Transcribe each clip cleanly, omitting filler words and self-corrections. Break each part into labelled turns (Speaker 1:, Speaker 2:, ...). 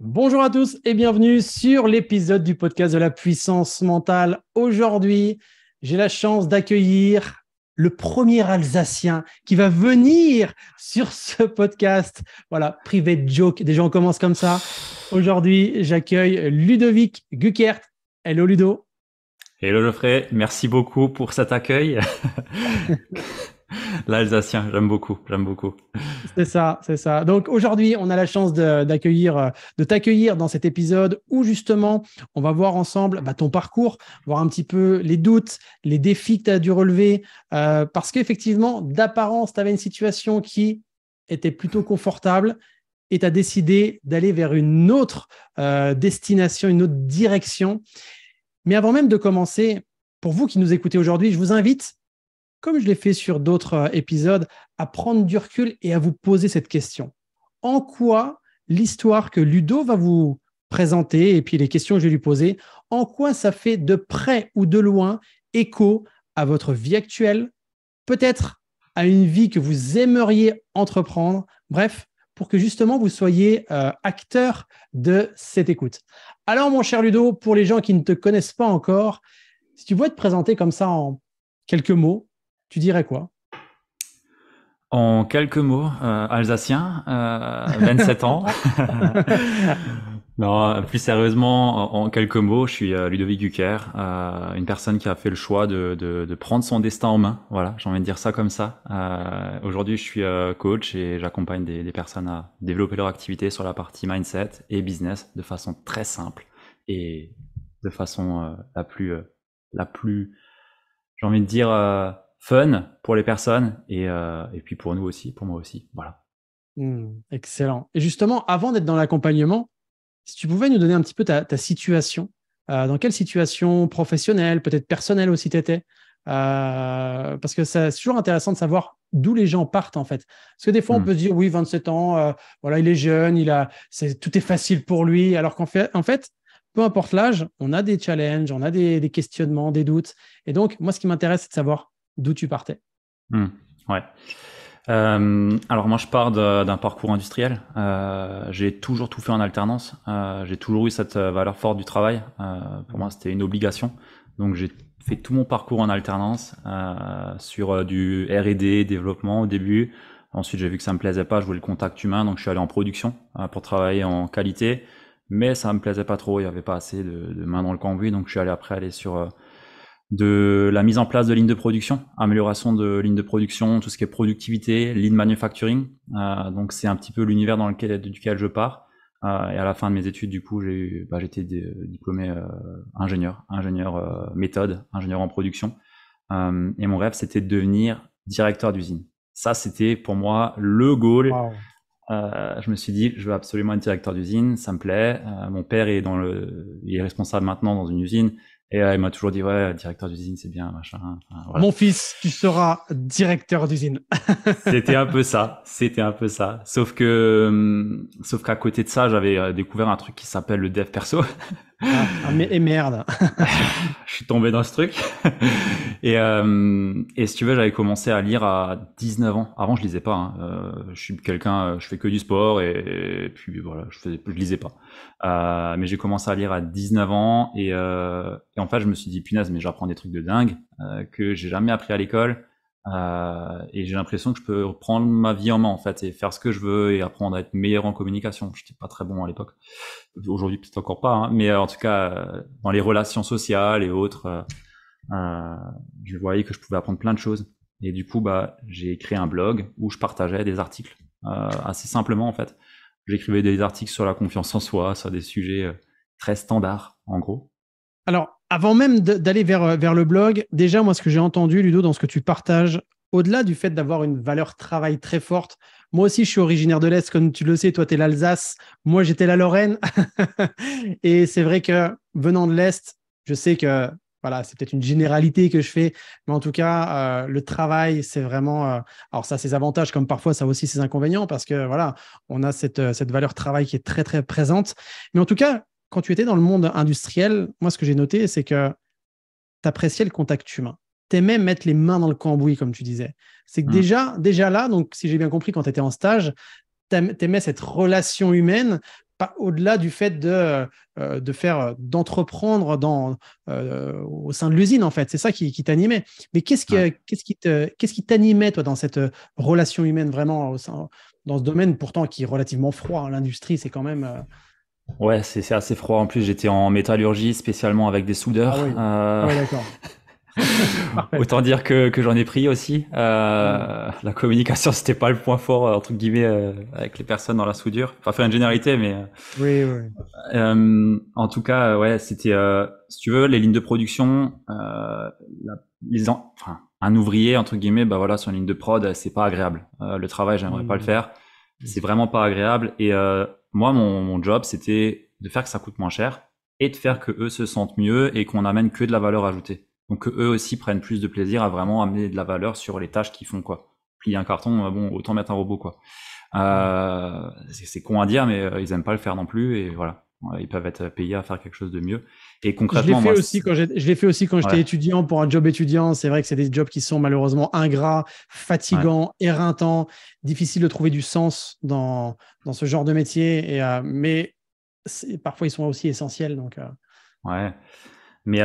Speaker 1: Bonjour à tous et bienvenue sur l'épisode du podcast de la puissance mentale. Aujourd'hui, j'ai la chance d'accueillir le premier Alsacien qui va venir sur ce podcast. Voilà, private joke. Déjà, on commence comme ça. Aujourd'hui, j'accueille Ludovic Guckert. Hello Ludo.
Speaker 2: Hello Geoffrey, merci beaucoup pour cet accueil. L'Alsacien, j'aime beaucoup, j'aime beaucoup.
Speaker 1: C'est ça, c'est ça. Donc aujourd'hui, on a la chance de t'accueillir dans cet épisode où justement, on va voir ensemble ton parcours, voir un petit peu les doutes, les défis que tu as dû relever, parce qu'effectivement, d'apparence, tu avais une situation qui était plutôt confortable et tu as décidé d'aller vers une autre destination, une autre direction. Mais avant même de commencer, pour vous qui nous écoutez aujourd'hui, je vous invite, comme je l'ai fait sur d'autres épisodes, à prendre du recul et à vous poser cette question. En quoi l'histoire que Ludo va vous présenter et puis les questions que je vais lui poser, en quoi ça fait de près ou de loin écho à votre vie actuelle, peut-être à une vie que vous aimeriez entreprendre, bref, pour que justement vous soyez acteur de cette écoute. Alors mon cher Ludo, pour les gens qui ne te connaissent pas encore, si tu pouvais te présenter comme ça en quelques mots, tu dirais quoi?
Speaker 2: En quelques mots, Alsacien, 27 ans. Non, plus sérieusement, en quelques mots, je suis Ludovic Guckert, une personne qui a fait le choix de prendre son destin en main. Voilà, j'ai envie de dire ça comme ça. Aujourd'hui, je suis coach et j'accompagne des personnes à développer leur activité sur la partie mindset et business de façon très simple et de façon la plus, j'ai envie de dire, fun pour les personnes et puis pour nous aussi, pour moi aussi. Voilà.
Speaker 1: Excellent. Et justement, avant d'être dans l'accompagnement, si tu pouvais nous donner un petit peu ta situation, dans quelle situation professionnelle, peut-être personnelle aussi tu étais, parce que c'est toujours intéressant de savoir d'où les gens partent en fait. Parce que des fois, on
Speaker 2: Hmm.
Speaker 1: peut se dire, oui, 27 ans, voilà, il est jeune, tout est facile pour lui, alors qu'en fait, peu importe l'âge, on a des challenges, on a des questionnements, des doutes. Et donc, moi, ce qui m'intéresse, c'est de savoir d'où tu partais.
Speaker 2: Hmm. Ouais. Alors moi je pars d'un parcours industriel. J'ai toujours tout fait en alternance. J'ai toujours eu cette valeur forte du travail. Pour moi c'était une obligation. Donc j'ai fait tout mon parcours en alternance sur du R&D, développement au début. Ensuite j'ai vu que ça me plaisait pas, je voulais le contact humain, donc je suis allé en production pour travailler en qualité. Mais ça me plaisait pas trop, il y avait pas assez de mains dans le cambouis, donc je suis allé après aller sur de la mise en place de lignes de production, amélioration de lignes de production, tout ce qui est productivité, lean manufacturing. Donc c'est un petit peu l'univers duquel je pars. Et à la fin de mes études, du coup, j'étais diplômé ingénieur méthode, ingénieur en production. Et mon rêve, c'était de devenir directeur d'usine. Ça, c'était pour moi le goal.
Speaker 1: Wow.
Speaker 2: Je me suis dit, je veux absolument être directeur d'usine, ça me plaît. Mon père il est responsable maintenant dans une usine. Et il m'a toujours dit, ouais, directeur d'usine, c'est bien, machin. Enfin, voilà.
Speaker 1: Mon fils, tu seras directeur d'usine.
Speaker 2: C'était un peu ça, c'était un peu ça. Sauf qu'à côté de ça, j'avais découvert un truc qui s'appelle le dev perso.
Speaker 1: Et merde.
Speaker 2: Je suis tombé dans ce truc. Et si tu veux, j'avais commencé à lire à 19 ans. Avant, je lisais pas. Hein. Je suis quelqu'un, je fais que du sport et puis voilà, je lisais pas. Mais j'ai commencé à lire à 19 ans et en fait, je me suis dit, punaise, mais j'apprends des trucs de dingue que j'ai jamais appris à l'école. Et j'ai l'impression que je peux prendre ma vie en main en fait et faire ce que je veux et apprendre à être meilleur en communication. J'étais pas très bon à l'époque. Aujourd'hui, peut-être encore pas, hein. Mais en tout cas, dans les relations sociales et autres, je voyais que je pouvais apprendre plein de choses. Et du coup, j'ai créé un blog où je partageais des articles assez simplement en fait. J'écrivais des articles sur la confiance en soi, sur des sujets très standards en gros.
Speaker 1: Alors, avant même d'aller vers le blog, déjà, moi, ce que j'ai entendu, Ludo, dans ce que tu partages, au-delà du fait d'avoir une valeur travail très forte, moi aussi, je suis originaire de l'Est, comme tu le sais, toi, tu es l'Alsace, moi, j'étais la Lorraine. Et c'est vrai que venant de l'Est, je sais que voilà, c'est peut-être une généralité que je fais, mais en tout cas, le travail, c'est vraiment. Alors, ça a ses avantages, comme parfois, ça a aussi ses inconvénients, parce que voilà, on a cette valeur travail qui est très, très présente. Mais en tout cas, quand tu étais dans le monde industriel, moi, ce que j'ai noté, c'est que tu appréciais le contact humain. Tu aimais mettre les mains dans le cambouis, comme tu disais. C'est que
Speaker 2: Mm.
Speaker 1: déjà là, donc si j'ai bien compris, quand tu étais en stage, tu aimais cette relation humaine pas au-delà du fait d'entreprendre au sein de l'usine, en fait. C'est ça qui t'animait. Mais
Speaker 2: Ouais.
Speaker 1: qu'est-ce qui t'animait, toi, dans cette relation humaine, vraiment, dans ce domaine, pourtant, qui est relativement froid, hein. L'industrie, c'est quand même.
Speaker 2: Ouais, c'est assez froid. En plus, j'étais en métallurgie, spécialement avec des
Speaker 1: Ah
Speaker 2: soudeurs.
Speaker 1: oui, ah oui, d'accord. Parfait.
Speaker 2: Autant dire que j'en ai pris aussi.
Speaker 1: Mm.
Speaker 2: La communication, c'était pas le point fort, entre guillemets, avec les personnes dans la soudure. Enfin, faire une généralité, mais
Speaker 1: Oui, oui.
Speaker 2: en tout cas, ouais, c'était, si tu veux, les lignes de production, enfin, un ouvrier, entre guillemets, bah voilà, sur une ligne de prod, c'est pas agréable. Le travail, j'aimerais pas le
Speaker 1: Mm.
Speaker 2: faire.
Speaker 1: Bien
Speaker 2: C'est
Speaker 1: sûr.
Speaker 2: vraiment pas agréable. Et moi, mon job, c'était de faire que ça coûte moins cher et de faire que eux se sentent mieux et qu'on amène que de la valeur ajoutée. Donc que eux aussi prennent plus de plaisir à vraiment amener de la valeur sur les tâches qu'ils font, quoi. Plier un carton, bon, autant mettre un robot, quoi.
Speaker 1: Mm.
Speaker 2: C'est con à dire, mais ils aiment pas le faire non plus, et voilà. Ils peuvent être payés à faire quelque chose de mieux. Et
Speaker 1: Je l'ai
Speaker 2: concrètement,
Speaker 1: fait
Speaker 2: moi,
Speaker 1: aussi je l'ai fait aussi quand j'étais
Speaker 2: ouais,
Speaker 1: étudiant pour un job étudiant. C'est vrai que c'est des jobs qui sont malheureusement ingrats,
Speaker 2: ouais,
Speaker 1: fatigants, éreintants, difficiles de trouver du sens dans ce genre de métier. Mais parfois, ils sont aussi essentiels. Donc,
Speaker 2: ouais. Mais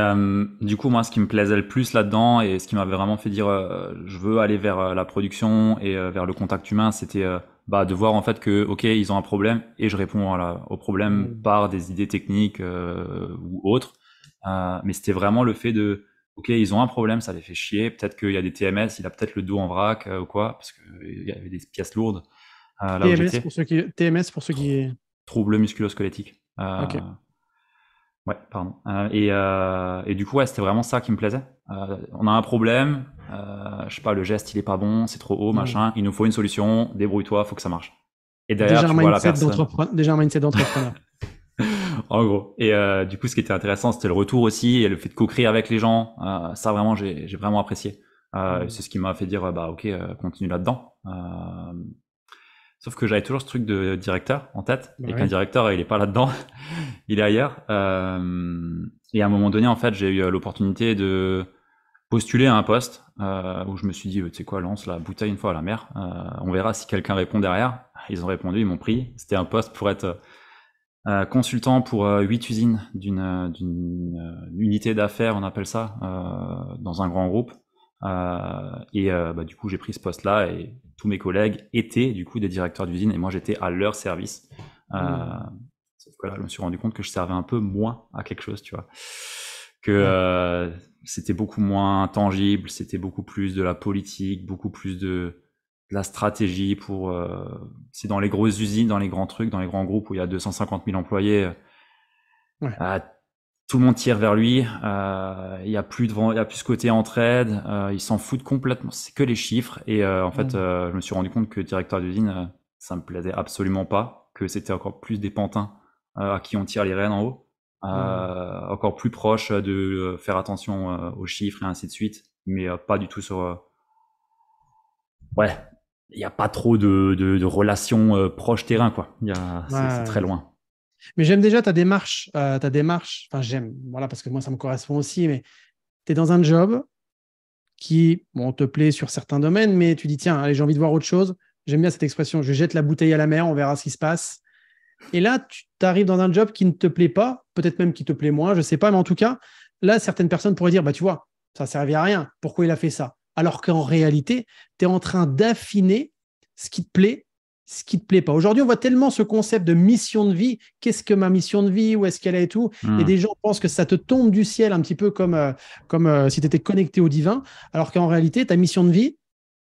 Speaker 2: du coup, moi, ce qui me plaisait le plus là-dedans et ce qui m'avait vraiment fait dire je veux aller vers la production et vers le contact humain, c'était bah, de voir en fait que ok, ils ont un problème et je réponds au problème
Speaker 1: mm,
Speaker 2: par des idées techniques ou autres. Mais c'était vraiment le fait de ok, ils ont un problème, ça les fait chier. Peut-être qu'il y a des TMS, il a peut-être le dos en vrac ou quoi, parce qu'il y avait des pièces lourdes là où j'étais.
Speaker 1: TMS pour ceux qui.
Speaker 2: Troubles musculo-squelettiques.
Speaker 1: Ok.
Speaker 2: Ouais, pardon. Et du coup, ouais, c'était vraiment ça qui me plaisait. On a un problème, je sais pas, le geste il est pas bon, c'est trop haut,
Speaker 1: Mm.
Speaker 2: machin. Il nous faut une solution, débrouille-toi, faut que ça marche. Et derrière,
Speaker 1: Déjà un
Speaker 2: tu vois la
Speaker 1: mindset
Speaker 2: personne,
Speaker 1: d'entrepreneur. Déjà un mindset d'entrepreneur.
Speaker 2: en gros. Et du coup, ce qui était intéressant, c'était le retour aussi et le fait de co-créer avec les gens. Ça vraiment, j'ai vraiment apprécié.
Speaker 1: Mm.
Speaker 2: C'est ce qui m'a fait dire, bah ok, continue là-dedans. Sauf que j'avais toujours ce truc de directeur en tête
Speaker 1: Bah
Speaker 2: et qu'un
Speaker 1: oui.
Speaker 2: directeur, il est pas là-dedans. Il est ailleurs. Et à un moment donné, en fait, j'ai eu l'opportunité de postuler à un poste où je me suis dit, tu sais quoi, lance la bouteille une fois à la mer. On verra si quelqu'un répond derrière. Ils ont répondu, ils m'ont pris. C'était un poste pour être consultant pour 8 usines d'une unité d'affaires, on appelle ça, dans un grand groupe. Bah, du coup, j'ai pris ce poste-là et tous mes collègues étaient du coup des directeurs d'usine et moi j'étais à leur service. Euh,
Speaker 1: Mm.
Speaker 2: Sauf que là, je me suis rendu compte que je servais un peu moins à quelque chose, tu vois. Que
Speaker 1: Ouais.
Speaker 2: c'était beaucoup moins tangible, c'était beaucoup plus de la politique, beaucoup plus de la stratégie pour. C'est dans les grosses usines, dans les grands trucs, dans les grands groupes où il y a 250 000 employés,
Speaker 1: Ouais.
Speaker 2: euh, tout le monde tire vers lui. Il y a plus il y a plus ce côté entraide. Ils s'en foutent complètement. C'est que les chiffres. Et en fait,
Speaker 1: Mm.
Speaker 2: je me suis rendu compte que directeur d'usine, ça me plaisait absolument pas. Que c'était encore plus des pantins à qui on tire les rênes en haut.
Speaker 1: Mm.
Speaker 2: Encore plus proche de faire attention aux chiffres et ainsi de suite. Mais pas du tout sur. Ouais, il n'y a pas trop de relations proches terrain, quoi. C'est très
Speaker 1: Ouais.
Speaker 2: loin.
Speaker 1: Mais j'aime déjà ta démarche, enfin j'aime, voilà, parce que moi ça me correspond aussi, mais tu es dans un job qui, bon, te plaît sur certains domaines, mais tu dis, tiens, allez, j'ai envie de voir autre chose. J'aime bien cette expression, je jette la bouteille à la mer, on verra ce qui se passe. Et là, tu arrives dans un job qui ne te plaît pas, peut-être même qui te plaît moins, je ne sais pas, mais en tout cas, là, certaines personnes pourraient dire, bah tu vois, ça ne servait à rien, pourquoi il a fait ça? Alors qu'en réalité, tu es en train d'affiner ce qui te plaît, ce qui te plaît pas. Aujourd'hui, on voit tellement ce concept de mission de vie. Qu'est-ce que ma mission de vie? Où est-ce qu'elle est et tout? Et
Speaker 2: Hmm.
Speaker 1: des gens pensent que ça te tombe du ciel un petit peu comme si tu étais connecté au divin, alors qu'en réalité, ta mission de vie,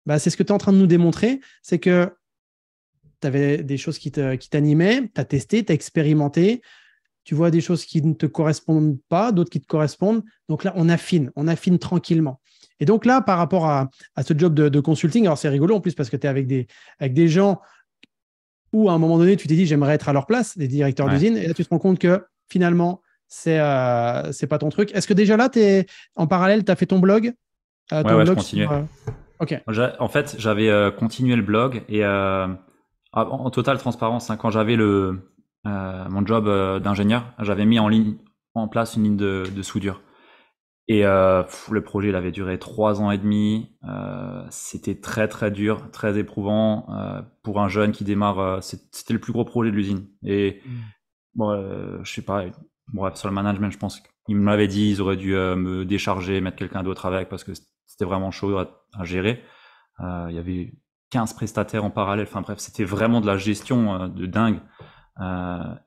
Speaker 1: bah, c'est ce que tu es en train de nous démontrer, c'est que tu avais des choses qui t'animaient, tu as testé, tu as expérimenté, tu vois des choses qui ne te correspondent pas, d'autres qui te correspondent. Donc là, on affine tranquillement. Et donc là, par rapport à ce job de consulting, alors c'est rigolo en plus parce que tu es avec des gens où à un moment donné, tu t'es dit, j'aimerais être à leur place, des directeurs
Speaker 2: Ouais.
Speaker 1: d'usine, et là, tu te rends compte que finalement, c'est pas ton truc. Est-ce que déjà là, en parallèle, tu as fait
Speaker 2: Ouais,
Speaker 1: ton
Speaker 2: ouais, je
Speaker 1: blog sur.
Speaker 2: continuais.
Speaker 1: Ok.
Speaker 2: En fait, j'avais continué le blog et en totale transparence, hein, quand j'avais mon job d'ingénieur, j'avais mis en place une ligne de soudure. Et le projet, il avait duré 3 ans et demi. C'était très très dur, très éprouvant pour un jeune qui démarre. C'était le plus gros projet de l'usine. Et bon, je sais pas. Bon, bref, sur le management, je pense qu'ils m'avaient dit, ils auraient dû me décharger, mettre quelqu'un d'autre avec parce que c'était vraiment chaud à gérer. Il y avait 15 prestataires en parallèle. Enfin bref, c'était vraiment de la gestion de dingue.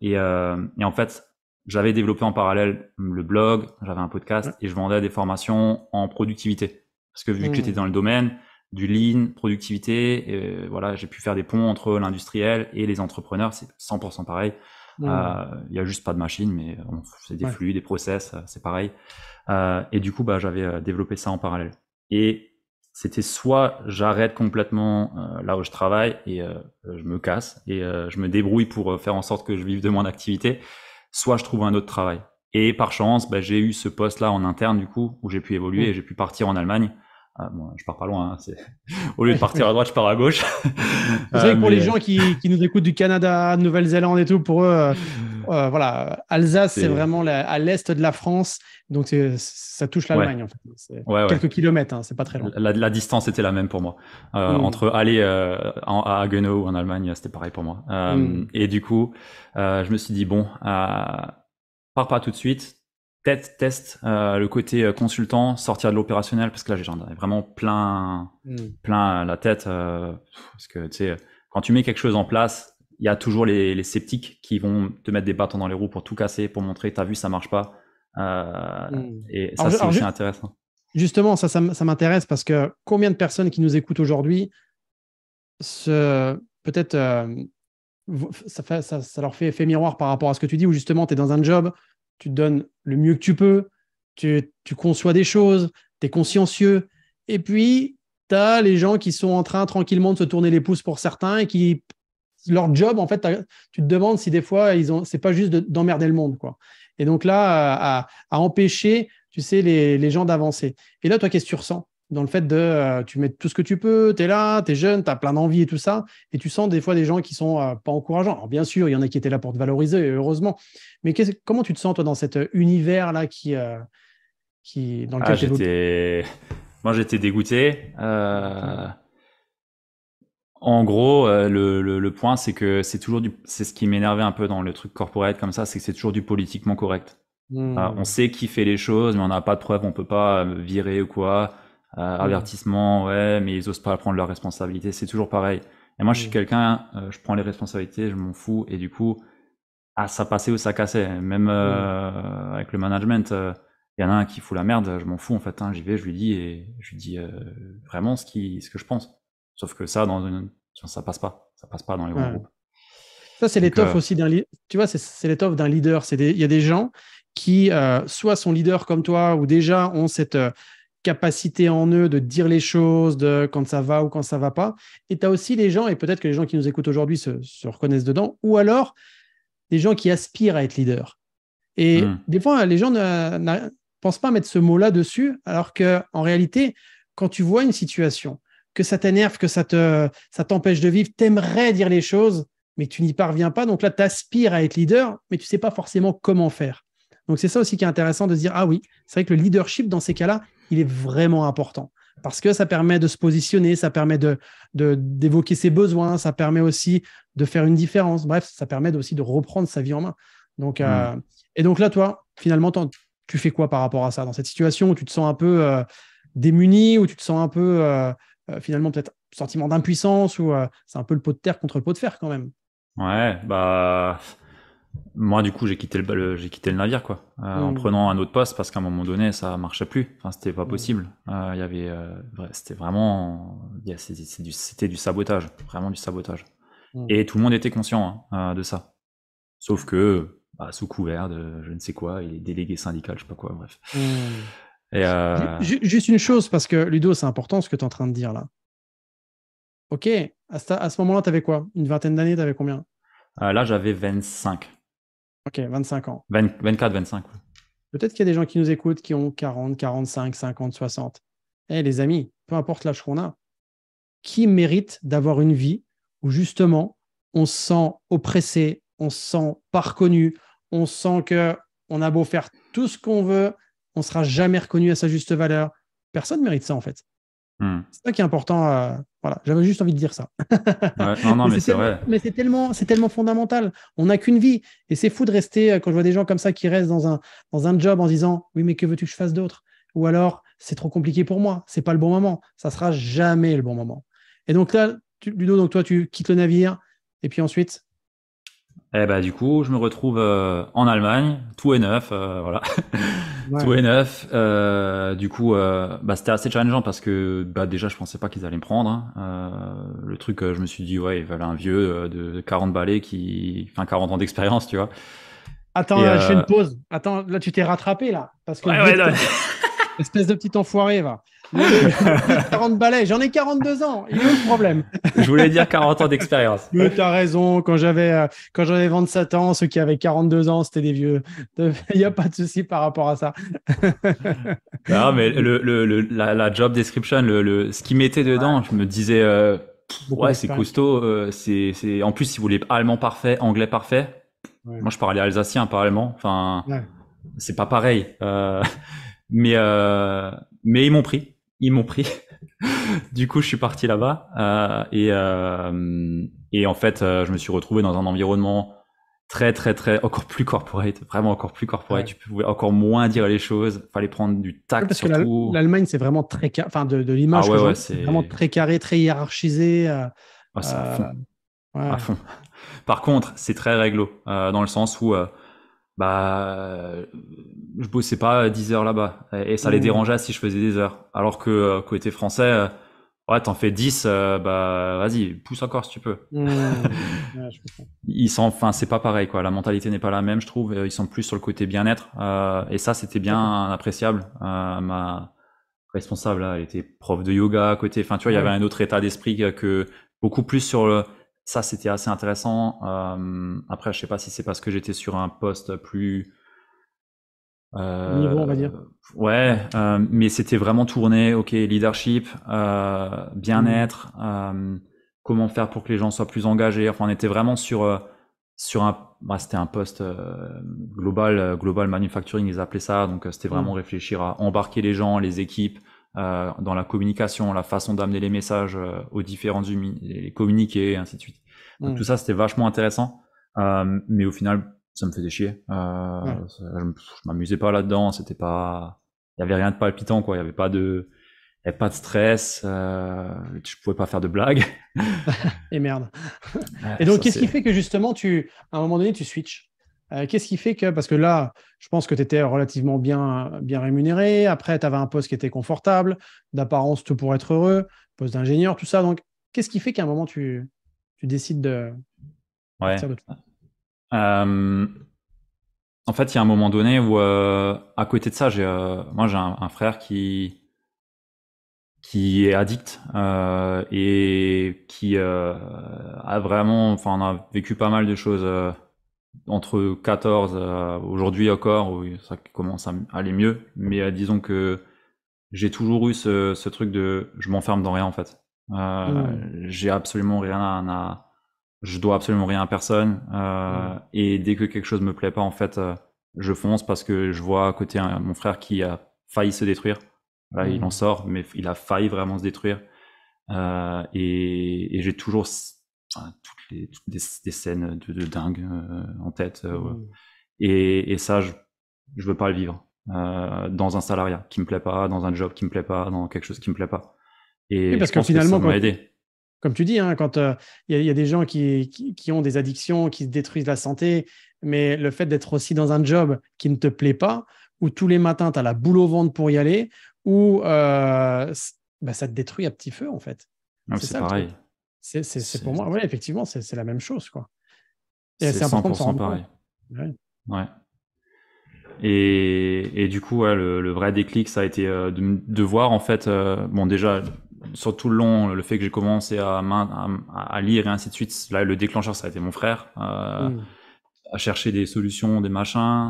Speaker 2: Et en fait, j'avais développé en parallèle le blog, j'avais un podcast et je vendais des formations en productivité. Parce que vu que j'étais dans le domaine du lean, productivité, voilà, j'ai pu faire des ponts entre l'industriel et les entrepreneurs. C'est 100% pareil. Il y a juste pas de machine, mais on fait des flux, des process, c'est pareil. Et du coup, j'avais développé ça en parallèle. Et c'était soit j'arrête complètement là où je travaille et je me casse et je me débrouille pour faire en sorte que je vive de mon activité, soit je trouve un autre travail. Et par chance, j'ai eu ce poste-là en interne du coup où j'ai pu évoluer et j'ai pu partir en Allemagne. Bon, je pars pas loin. Au lieu de partir à droite, je pars à gauche.
Speaker 1: C'est vrai que pour les gens qui nous écoutent du Canada, de Nouvelle-Zélande et tout, pour eux, voilà, Alsace, c'est vraiment à l'est de la France. Donc, ça touche l'Allemagne, en fait. C'est quelques kilomètres, hein, c'est pas très loin.
Speaker 2: La distance était la même pour moi. Entre aller à Haguenau en Allemagne, c'était pareil pour moi. Et du coup, je me suis dit, bon, pars pas tout de suite. Teste le côté consultant, sortir de l'opérationnel, parce que là, j'en avais vraiment plein la tête. Parce que, tu sais, quand tu mets quelque chose en place, il y a toujours les sceptiques qui vont te mettre des bâtons dans les roues pour tout casser, pour montrer, t'as vu, ça marche pas. Et ça, c'est aussi intéressant.
Speaker 1: Justement, ça m'intéresse parce que combien de personnes qui nous écoutent aujourd'hui, peut-être, ça leur fait effet miroir par rapport à ce que tu dis, où justement, tu es dans un job, tu te donnes le mieux que tu peux, tu conçois des choses, tu es consciencieux, et puis tu as les gens qui sont en train tranquillement de se tourner les pouces pour certains et qui, leur job, en fait, tu te demandes si des fois, c'est pas juste d'emmerder le monde, quoi. Et donc là, à empêcher, tu sais, les gens d'avancer. Et là, toi, qu'est-ce que tu ressens dans le fait de tu mets tout ce que tu peux, tu es là, tu es jeune, tu as plein d'envie et tout ça, et tu sens des fois des gens qui sont pas encourageants. Alors bien sûr, il y en a qui étaient là pour te valoriser, heureusement, mais comment tu te sens toi dans cet univers-là dans lequel tu évolues?
Speaker 2: Moi, j'étais dégoûté. En gros, le point, c'est que c'est ce qui m'énervait un peu dans le truc corporate comme ça, c'est que c'est toujours du politiquement correct. On sait qui fait les choses, mais on n'a pas de preuves, on peut pas virer ou quoi. Avertissement, ouais, mais ils osent pas prendre leurs responsabilités. C'est toujours pareil. Et moi, je suis quelqu'un, je prends les responsabilités, je m'en fous. Et du coup, ça passait ou ça cassait. Même avec le management, il y en a un qui fout la merde, je m'en fous en fait. J'y vais, je lui dis vraiment ce que je pense. Sauf que ça, ça passe pas. Ça passe pas dans les grands groupes.
Speaker 1: Ça, c'est l'étoffe aussi d'un leader. Tu vois, c'est l'étoffe d'un leader. Il y a des gens qui, soit sont leaders comme toi, ou déjà ont cette capacité en eux de dire les choses, de quand ça va ou quand ça va pas. Et tu as aussi les gens, et peut-être que les gens qui nous écoutent aujourd'hui se reconnaissent dedans, ou alors des gens qui aspirent à être leaders. Et des fois, les gens ne pensent pas mettre ce mot-là dessus, alors qu'en réalité, quand tu vois une situation, que ça t'énerve, que ça t'empêche de vivre, t'aimerais dire les choses, mais tu n'y parviens pas. Donc là, tu aspires à être leader, mais tu ne sais pas forcément comment faire. Donc c'est ça aussi qui est intéressant de se dire, ah oui, c'est vrai que le leadership, dans ces cas-là, il est vraiment important. Parce que ça permet de se positionner, ça permet d'évoquer ses besoins, ça permet aussi de faire une différence. Bref, ça permet aussi de reprendre sa vie en main. Donc, et donc là, toi, finalement, tu fais quoi par rapport à ça, dans cette situation où tu te sens un peu démuni, où tu te sens un peu finalement peut-être sentiment d'impuissance, ou c'est un peu le pot de terre contre le pot de fer quand même.
Speaker 2: Ouais, moi du coup j'ai quitté le navire quoi, en prenant un autre poste parce qu'à un moment donné ça marchait plus. Enfin c'était pas possible. C'était vraiment, c'était du sabotage, vraiment du sabotage. Et tout le monde était conscient de ça. Sauf que sous couvert de je ne sais quoi, et délégué syndical, je sais pas quoi, bref. Et
Speaker 1: Juste une chose, parce que Ludo, c'est important ce que tu es en train de dire là. Ok, à ce moment-là, tu avais quoi? Une vingtaine d'années, tu avais combien?
Speaker 2: là j'avais 25.
Speaker 1: Ok, 25 ans.
Speaker 2: 24, 25. Ouais.
Speaker 1: Peut-être qu'il y a des gens qui nous écoutent qui ont 40, 45, 50, 60. Eh les amis, peu importe l'âge qu'on a, qui mérite d'avoir une vie où justement on se sent oppressé, on se sent pas reconnu, on sent qu'on a beau faire tout ce qu'on veut, on sera jamais reconnu à sa juste valeur. Personne mérite ça, en fait. C'est ça qui est important. Voilà, j'avais juste envie de dire ça.
Speaker 2: Ouais, non, mais c'est vrai.
Speaker 1: Mais c'est tellement fondamental. On n'a qu'une vie. Et c'est fou de rester, quand je vois des gens comme ça qui restent dans un job en se disant, oui, mais que veux-tu que je fasse d'autre? Ou alors, c'est trop compliqué pour moi. C'est pas le bon moment. Ça sera jamais le bon moment. Et donc là, Ludo, donc toi, tu quittes le navire. Et puis ensuite,
Speaker 2: Eh ben, du coup, je me retrouve en Allemagne, tout est neuf, voilà. Tout
Speaker 1: ouais.
Speaker 2: est neuf. Du coup, c'était assez challengeant parce que déjà, je pensais pas qu'ils allaient me prendre, hein. Le truc, je me suis dit, ouais, il fallait un vieux de 40 balais enfin 40 ans d'expérience, tu vois.
Speaker 1: Attends,
Speaker 2: Et
Speaker 1: je fais une pause. Attends, là, tu t'es rattrapé, là. Parce que le
Speaker 2: ouais,
Speaker 1: vieux
Speaker 2: ouais,
Speaker 1: de
Speaker 2: non.
Speaker 1: espèce de petit enfoiré, va. Le vieux de 40 balais. J'en ai 42 ans. Il est où le problème?
Speaker 2: Je voulais dire 40 ans d'expérience.
Speaker 1: Mais t'as raison. Quand j'avais 27 ans, ceux qui avaient 42 ans, c'était des vieux. Il n'y a pas de souci par rapport à ça.
Speaker 2: Non, mais la job description, ce qu'ils mettaient dedans, je me disais,
Speaker 1: Beaucoup
Speaker 2: ouais, c'est
Speaker 1: d'expérience.
Speaker 2: costaud. En plus, ils voulaient allemand parfait, anglais parfait.
Speaker 1: Ouais.
Speaker 2: Moi, je parlais alsacien, pas allemand. Enfin,
Speaker 1: Ouais.
Speaker 2: c'est pas pareil. Mais, euh, mais ils m'ont pris. Ils m'ont pris. Du coup, je suis parti là-bas. Et en fait, je me suis retrouvé dans un environnement très, très, très, encore plus corporate. Vraiment encore plus corporate.
Speaker 1: Ouais.
Speaker 2: Tu pouvais encore moins dire les choses. Fallait prendre du
Speaker 1: Ouais,
Speaker 2: tact
Speaker 1: parce que
Speaker 2: surtout.
Speaker 1: l'Allemagne, c'est vraiment très carré. Enfin, de
Speaker 2: Ah
Speaker 1: l'image que
Speaker 2: ouais,
Speaker 1: j'en
Speaker 2: ouais,
Speaker 1: ai, c'est vraiment
Speaker 2: c'est
Speaker 1: très carré, très hiérarchisé.
Speaker 2: c'est à fond. À
Speaker 1: Ouais.
Speaker 2: fond. Par contre, c'est très réglo. Dans le sens où bah je bossais pas 10 heures là-bas et ça les
Speaker 1: Mmh.
Speaker 2: dérangeait si je faisais des heures, alors que côté français ouais, t'en fais 10, bah vas-y, pousse encore si tu peux.
Speaker 1: Mmh. Ouais, je comprends.
Speaker 2: Enfin c'est pas pareil quoi, la mentalité n'est pas la même, je trouve. Ils sont plus sur le côté bien-être, et ça c'était
Speaker 1: D'accord.
Speaker 2: bien appréciable. Ma responsable là, elle était prof de yoga à côté, enfin tu vois, il y avait
Speaker 1: Ouais.
Speaker 2: un autre état d'esprit que beaucoup plus sur le ça, c'était assez intéressant. Après, je sais pas si c'est parce que j'étais sur un poste plus
Speaker 1: Niveau, on va
Speaker 2: euh,
Speaker 1: dire.
Speaker 2: ouais, mais c'était vraiment tourné, ok, leadership,
Speaker 1: Mmh.
Speaker 2: bien-être, comment faire pour que les gens soient plus engagés. Enfin, on était vraiment sur c'était un poste global manufacturing, ils appelaient ça. Donc, c'était vraiment
Speaker 1: Mmh.
Speaker 2: réfléchir à embarquer les gens, les équipes, dans la communication, la façon d'amener les messages aux différentes les communiquer, et ainsi de suite. Donc, tout
Speaker 1: Mmh.
Speaker 2: ça, c'était vachement intéressant. Mais au final, ça me faisait chier.
Speaker 1: Ouais.
Speaker 2: Je m'amusais pas là-dedans. C'était pas, il y avait rien de palpitant, quoi. Il y avait pas de stress. Je pouvais pas faire de blagues.
Speaker 1: Et merde.
Speaker 2: Ouais,
Speaker 1: Et donc,
Speaker 2: ça
Speaker 1: qu'est-ce qui
Speaker 2: c'est.
Speaker 1: fait que justement, à un moment donné, tu switches? Qu'est-ce qui fait que, parce que là, je pense que tu étais relativement bien rémunéré, après, tu avais un poste qui était confortable, d'apparence, tout pour être heureux, poste d'ingénieur, tout ça. Donc, qu'est-ce qui fait qu'à un moment, tu décides de
Speaker 2: Ouais.
Speaker 1: partir de tout?
Speaker 2: Euh, En fait, il y a un moment donné où, à côté de ça, moi, j'ai un frère qui est addict et qui a vraiment, enfin, on a vécu pas mal de choses entre 14 aujourd'hui encore, où ça commence à aller mieux. Mais disons que j'ai toujours eu ce truc de je m'enferme dans rien en fait.
Speaker 1: Mmh.
Speaker 2: J'ai absolument rien je dois absolument rien à personne.
Speaker 1: Mmh.
Speaker 2: Et dès que quelque chose me plaît pas, en fait, je fonce parce que je vois à côté mon frère qui a failli se détruire. Là, il en
Speaker 1: Mmh.
Speaker 2: sort, mais il a failli vraiment se détruire. Et j'ai toujours enfin, toutes des scènes de dingue en tête.
Speaker 1: Mmh.
Speaker 2: Et ça, je veux pas le vivre. Dans un salariat qui me plaît pas, dans un job qui me plaît pas, dans quelque chose qui me plaît pas.
Speaker 1: Oui,
Speaker 2: Et je
Speaker 1: parce que
Speaker 2: pense que ça
Speaker 1: finalement,
Speaker 2: m'a aidé.
Speaker 1: comme tu dis, hein, quand il y a des gens qui ont des addictions, qui se détruisent la santé, mais le fait d'être aussi dans un job qui ne te plaît pas, où tous les matins, tu as la boule au ventre pour y aller, où bah, ça te détruit à petit feu, en fait.
Speaker 2: Donc
Speaker 1: C'est
Speaker 2: c'est
Speaker 1: ça le truc.
Speaker 2: pareil.
Speaker 1: C'est
Speaker 2: C'est
Speaker 1: pour moi, ouais, effectivement, c'est la même chose, quoi. Et
Speaker 2: c'est
Speaker 1: c'est important de s'en
Speaker 2: 100%
Speaker 1: rendre compte.
Speaker 2: pareil.
Speaker 1: Ouais.
Speaker 2: Ouais. Et du coup, ouais, le vrai déclic, ça a été de voir en fait, bon déjà sur tout le long, le fait que j'ai commencé à lire et ainsi de suite. Là, le déclencheur, ça a été mon frère,
Speaker 1: Mm.
Speaker 2: à chercher des solutions, des machins.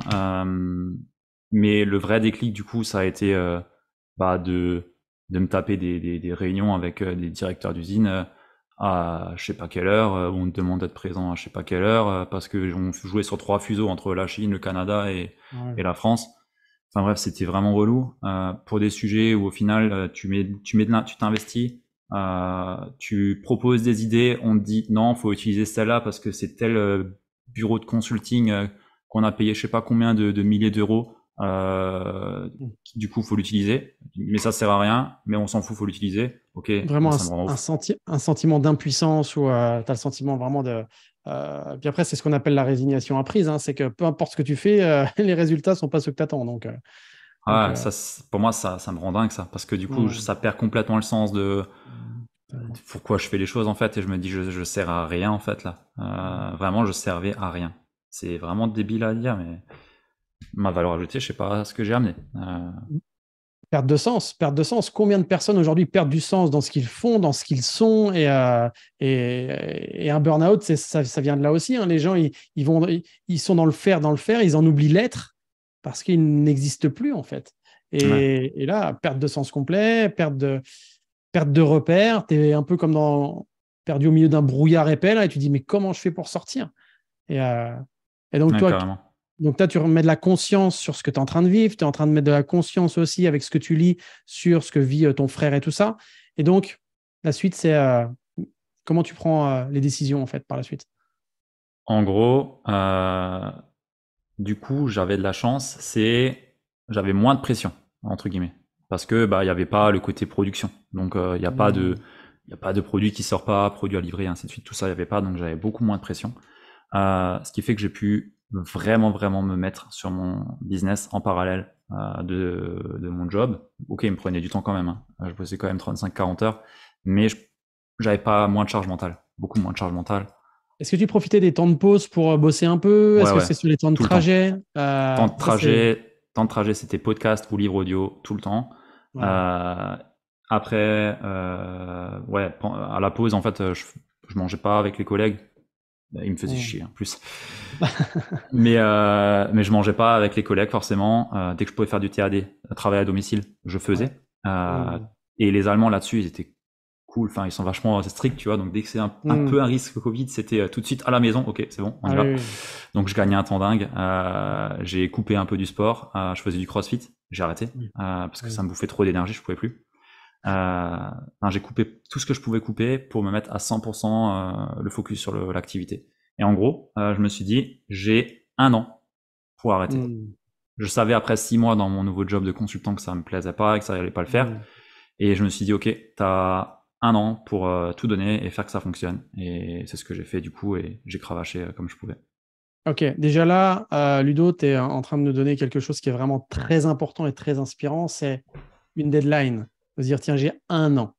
Speaker 2: Mais le vrai déclic, du coup, ça a été de me taper des réunions avec des directeurs d'usine à je sais pas quelle heure, où on te demande d'être présent à je sais pas quelle heure, parce que on jouait sur 3 fuseaux entre la Chine, le Canada
Speaker 1: Ouais.
Speaker 2: et la France. enfin bref, c'était vraiment relou pour des sujets où au final tu t'investis, tu proposes des idées, on te dit non, faut utiliser celle-là parce que c'est tel bureau de consulting qu'on a payé je sais pas combien de milliers d'euros. Du coup, faut l'utiliser, mais ça sert à rien, mais on s'en fout, faut l'utiliser. Ok, moi
Speaker 1: Vraiment
Speaker 2: ça me rend ouf.
Speaker 1: un sentiment d'impuissance où tu as le sentiment vraiment de. Puis après, c'est ce qu'on appelle la résignation apprise, hein, c'est que peu importe ce que tu fais, les résultats sont pas ceux que tu attends. Donc,
Speaker 2: Ah, ça, pour moi, ça me rend dingue ça, parce que du coup,
Speaker 1: hmm,
Speaker 2: ça perd complètement le sens de
Speaker 1: tellement.
Speaker 2: pourquoi je fais les choses en fait, et je me dis je sers à rien en fait là. Vraiment, je servais à rien. C'est vraiment débile à dire, mais ma valeur ajoutée, je sais pas ce que j'ai amené.
Speaker 1: Perte de sens, perte de sens. Combien de personnes aujourd'hui perdent du sens dans ce qu'ils font, dans ce qu'ils sont et un burn-out, ça vient de là aussi, hein. Les gens, ils sont dans le faire, ils en oublient l'être parce qu'ils n'existent plus en fait.
Speaker 2: Ouais,
Speaker 1: Et là, perte de sens complet, perte de repères, tu es un peu comme perdu au milieu d'un brouillard épais là, et tu dis mais comment je fais pour sortir? Et, euh, et donc
Speaker 2: ouais,
Speaker 1: toi,
Speaker 2: carrément.
Speaker 1: tu remets de la conscience sur ce que tu es en train de vivre, tu es en train de mettre de la conscience aussi avec ce que tu lis sur ce que vit ton frère et tout ça. Et donc, la suite, c'est comment tu prends les décisions en fait par la suite.
Speaker 2: En gros, du coup, j'avais de la chance, j'avais moins de pression entre guillemets, parce que bah il y avait pas le côté production, donc il y a pas de
Speaker 1: Hmm.
Speaker 2: il y a pas de produit qui sort pas, produit à livrer, ainsi de suite, tout ça il y avait pas, donc j'avais beaucoup moins de pression. Ce qui fait que j'ai pu vraiment, vraiment me mettre sur mon business en parallèle de mon job. Ok, il me prenait du temps quand même, hein. Je bossais quand même 35-40 heures, mais j'avais pas moins de charge mentale, beaucoup moins de charge mentale.
Speaker 1: Est-ce que tu profitais des temps de pause pour bosser un peu?
Speaker 2: Ouais,
Speaker 1: Est-ce que
Speaker 2: ouais,
Speaker 1: c'est sur les temps de
Speaker 2: tout le temps.
Speaker 1: trajet? Ça, c'est.
Speaker 2: Temps de trajet, c'était podcast ou livre audio tout le temps.
Speaker 1: Ouais.
Speaker 2: Euh, Après, ouais, à la pause, en fait, je mangeais pas avec les collègues. Ils me faisaient
Speaker 1: Hmm.
Speaker 2: chier en plus. Mais je mangeais pas avec les collègues forcément. Dès que je pouvais faire du TAD, travail à domicile, je
Speaker 1: Ouais.
Speaker 2: faisais.
Speaker 1: Hmm.
Speaker 2: Et les Allemands là-dessus, ils étaient cool. Enfin, ils sont vachement stricts, tu vois. Donc dès que c'est un
Speaker 1: Hmm.
Speaker 2: peu un risque Covid, c'était tout de suite à la maison. Ok, c'est bon, on y
Speaker 1: Ah
Speaker 2: va.
Speaker 1: oui, oui.
Speaker 2: Donc je gagnais un temps dingue. J'ai coupé un peu du sport. Je faisais du CrossFit. J'ai arrêté
Speaker 1: Oui.
Speaker 2: parce que
Speaker 1: Oui.
Speaker 2: ça me bouffait trop d'énergie, je pouvais plus. Enfin, j'ai coupé tout ce que je pouvais couper pour me mettre à 100% le focus sur l'activité. Et en gros, je me suis dit, j'ai un an pour arrêter.
Speaker 1: Hmm.
Speaker 2: Je savais après 6 mois dans mon nouveau job de consultant que ça me plaisait pas et que ça allait pas le faire.
Speaker 1: Hmm.
Speaker 2: Et je me suis dit, ok, t'as un an pour tout donner et faire que ça fonctionne. Et c'est ce que j'ai fait du coup et j'ai cravaché comme je pouvais.
Speaker 1: Ok, déjà là, Ludo, tu es en train de nous donner quelque chose qui est vraiment très important et très inspirant, c'est une deadline. De se dire, tiens, j'ai un an.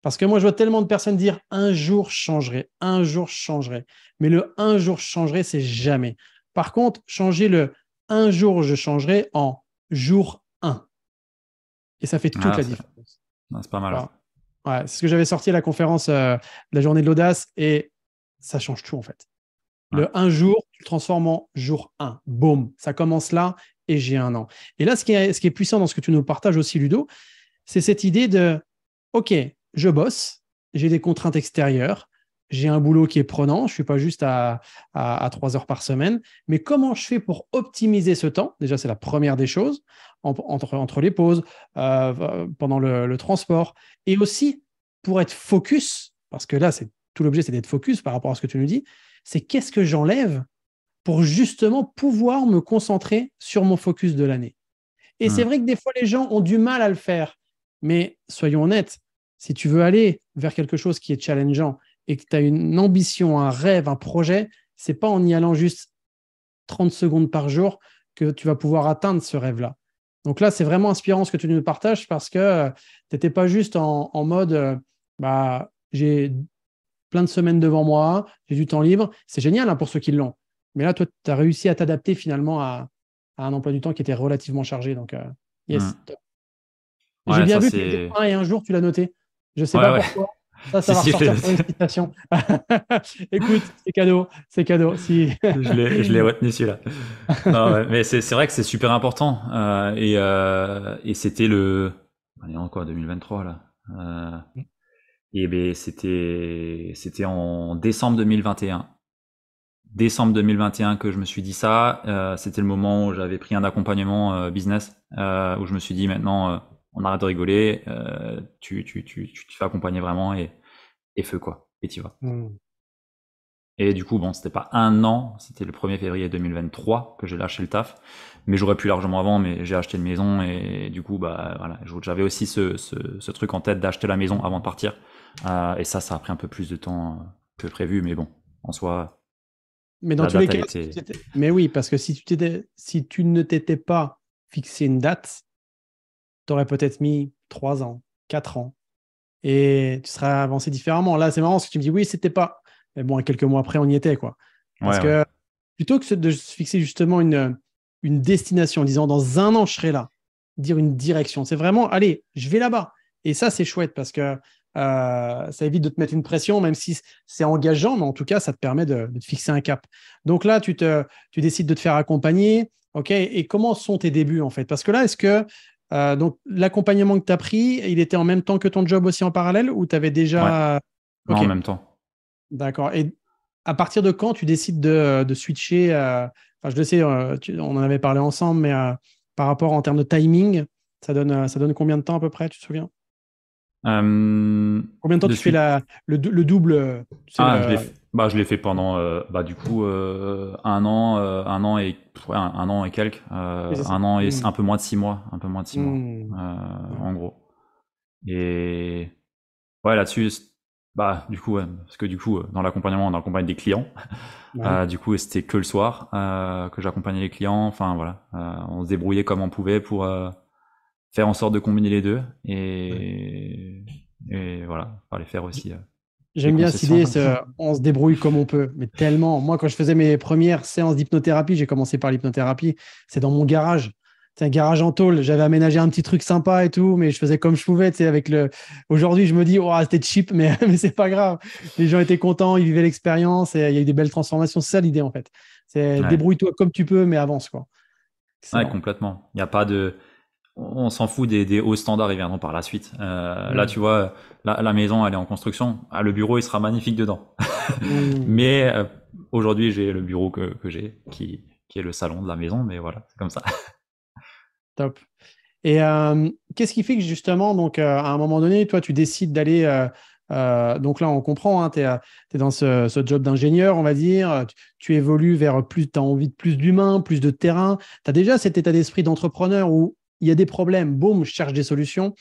Speaker 1: Parce que moi, je vois tellement de personnes dire, un jour, je changerai, un jour, je changerai. Mais le un jour, je changerai, c'est jamais. Par contre, changer le un jour, je changerai en jour un. Et ça fait toute
Speaker 2: Ah,
Speaker 1: la différence.
Speaker 2: c'est pas mal.
Speaker 1: Voilà. Ouais, c'est ce que j'avais sorti à la conférence de la journée de l'audace et ça change tout en fait.
Speaker 2: Ouais.
Speaker 1: Le un jour, tu le transformes en jour un. Boum, ça commence là et j'ai un an. Et là, ce qui est puissant dans ce que tu nous partages aussi, Ludo, c'est cette idée de, OK, je bosse, j'ai des contraintes extérieures, j'ai un boulot qui est prenant, je ne suis pas juste à 3 heures par semaine, mais comment je fais pour optimiser ce temps? Déjà, c'est la première des choses, entre les pauses, pendant le transport, et aussi pour être focus, parce que là, tout l'objet, c'est d'être focus par rapport à ce que tu nous dis, c'est qu'est-ce que j'enlève pour justement pouvoir me concentrer sur mon focus de l'année. Et c'est
Speaker 2: Hmm.
Speaker 1: vrai que des fois, les gens ont du mal à le faire. Mais soyons honnêtes, si tu veux aller vers quelque chose qui est challengeant et que tu as une ambition, un rêve, un projet, c'est pas en y allant juste 30 secondes par jour que tu vas pouvoir atteindre ce rêve-là. Donc là, c'est vraiment inspirant ce que tu nous partages parce que tu n'étais pas juste en mode bah, j'ai plein de semaines devant moi, j'ai du temps libre. C'est génial hein, pour ceux qui l'ont. Mais là, toi, tu as réussi à t'adapter finalement à un emploi du temps qui était relativement chargé. Donc, yes,
Speaker 2: Hmm.
Speaker 1: top. Et j'ai
Speaker 2: Ouais,
Speaker 1: bien
Speaker 2: ça
Speaker 1: vu que le jour
Speaker 2: c'est.
Speaker 1: 1 et un jour, tu l'as noté. Je ne sais
Speaker 2: Ouais,
Speaker 1: pas
Speaker 2: ouais.
Speaker 1: pourquoi. Ça
Speaker 2: Si,
Speaker 1: va
Speaker 2: si, je l'ai
Speaker 1: ressortir sur une
Speaker 2: noté.
Speaker 1: citation. Écoute, c'est cadeau. C'est cadeau. Si...
Speaker 2: Je l'ai retenu celui-là. Non, ouais, mais c'est vrai que c'est super important. Et c'était on est en quoi, 2023 là. Et ben c'était en décembre 2021. décembre 2021 que je me suis dit ça. C'était le moment où j'avais pris un accompagnement business, où je me suis dit maintenant, on arrête de rigoler, tu te fais accompagner vraiment et feu quoi, et t'y vas. Et du coup, bon, c'était pas un an, c'était le 1er février 2023 que j'ai lâché le taf, mais j'aurais pu largement avant, mais j'ai acheté une maison et du coup, bah voilà, j'avais aussi ce truc en tête d'acheter la maison avant de partir. Et ça a pris un peu plus de temps que prévu, mais bon, en soi,
Speaker 1: Mais dans
Speaker 2: la
Speaker 1: tous les
Speaker 2: date a
Speaker 1: cas,
Speaker 2: été.
Speaker 1: mais oui, parce que si tu ne t'étais pas fixé une date, tu aurais peut-être mis 3 ans, 4 ans, et tu serais avancé différemment. Là, c'est marrant parce que tu me dis oui, c'était pas. Mais bon, quelques mois après, on y était, quoi. Parce
Speaker 2: Ouais, ouais.
Speaker 1: que plutôt que de se fixer justement une destination en disant dans un an, je serai là, dire une direction, c'est vraiment, allez, je vais là-bas. Et ça, c'est chouette parce que ça évite de te mettre une pression, même si c'est engageant, mais en tout cas, ça te permet de te fixer un cap. Donc là, tu décides de te faire accompagner. OK, et comment sont tes débuts en fait? Parce que là, est-ce que donc l'accompagnement que tu as pris, il était en même temps que ton job aussi en parallèle ou tu avais
Speaker 2: Ouais,
Speaker 1: déjà.
Speaker 2: non, en
Speaker 1: OK,
Speaker 2: même temps.
Speaker 1: d'accord. Et à partir de quand tu décides de switcher enfin, je le sais, on en avait parlé ensemble, mais par rapport en termes de timing, ça donne combien de temps à peu près, tu te souviens? Combien de temps
Speaker 2: De
Speaker 1: tu fais
Speaker 2: suite.
Speaker 1: le double, tu sais,
Speaker 2: Ah, je l'ai fait pendant, du coup, un an et, ouais, un an et quelques,
Speaker 1: oui, c'est ça.
Speaker 2: un an et un peu moins de 6 mois, un peu moins de 6 mois,
Speaker 1: Ouais.
Speaker 2: en gros. Et ouais, là-dessus, du coup, ouais, parce que du coup, dans l'accompagnement, on accompagne des clients.
Speaker 1: Ouais.
Speaker 2: Du coup, c'était que le soir que j'accompagnais les clients. Enfin, voilà, on se débrouillait comme on pouvait pour faire en sorte de combiner les deux.
Speaker 1: Ouais.
Speaker 2: Et voilà, fallait faire aussi des
Speaker 1: J'aime bien cette
Speaker 2: concessions.
Speaker 1: idée, on se débrouille comme on peut, mais tellement. Moi, quand je faisais mes premières séances d'hypnothérapie, j'ai commencé par l'hypnothérapie, c'est dans mon garage. C'est un garage en tôle. J'avais aménagé un petit truc sympa et tout, mais je faisais comme je pouvais. Tu sais, avec le. Aujourd'hui, je me dis, oh, c'était cheap, mais, mais c'est pas grave. Les gens étaient contents, ils vivaient l'expérience et il y a eu des belles transformations. C'est ça l'idée, en fait. C'est
Speaker 2: Ouais.
Speaker 1: débrouille-toi comme tu peux, mais avance, quoi.
Speaker 2: Ouais,
Speaker 1: Excellent.
Speaker 2: complètement. Il n'y a pas de, on s'en fout des hauts standards, ils viendront par la suite. Là,
Speaker 1: Mm.
Speaker 2: tu vois, la maison, elle est en construction. Ah, le bureau, il sera magnifique dedans.
Speaker 1: Mm.
Speaker 2: Mais aujourd'hui, j'ai le bureau que j'ai, qui est le salon de la maison. Mais voilà, c'est comme ça.
Speaker 1: Top. Et qu'est-ce qui fait que justement, donc, à un moment donné, toi, tu décides d'aller. Donc là, on comprend, tu es, dans ce job d'ingénieur, on va dire. Tu évolues vers plus, tu as envie de plus d'humains, plus de terrain. Tu as déjà cet état d'esprit d'entrepreneur où il y a des problèmes, boum, je cherche des solutions.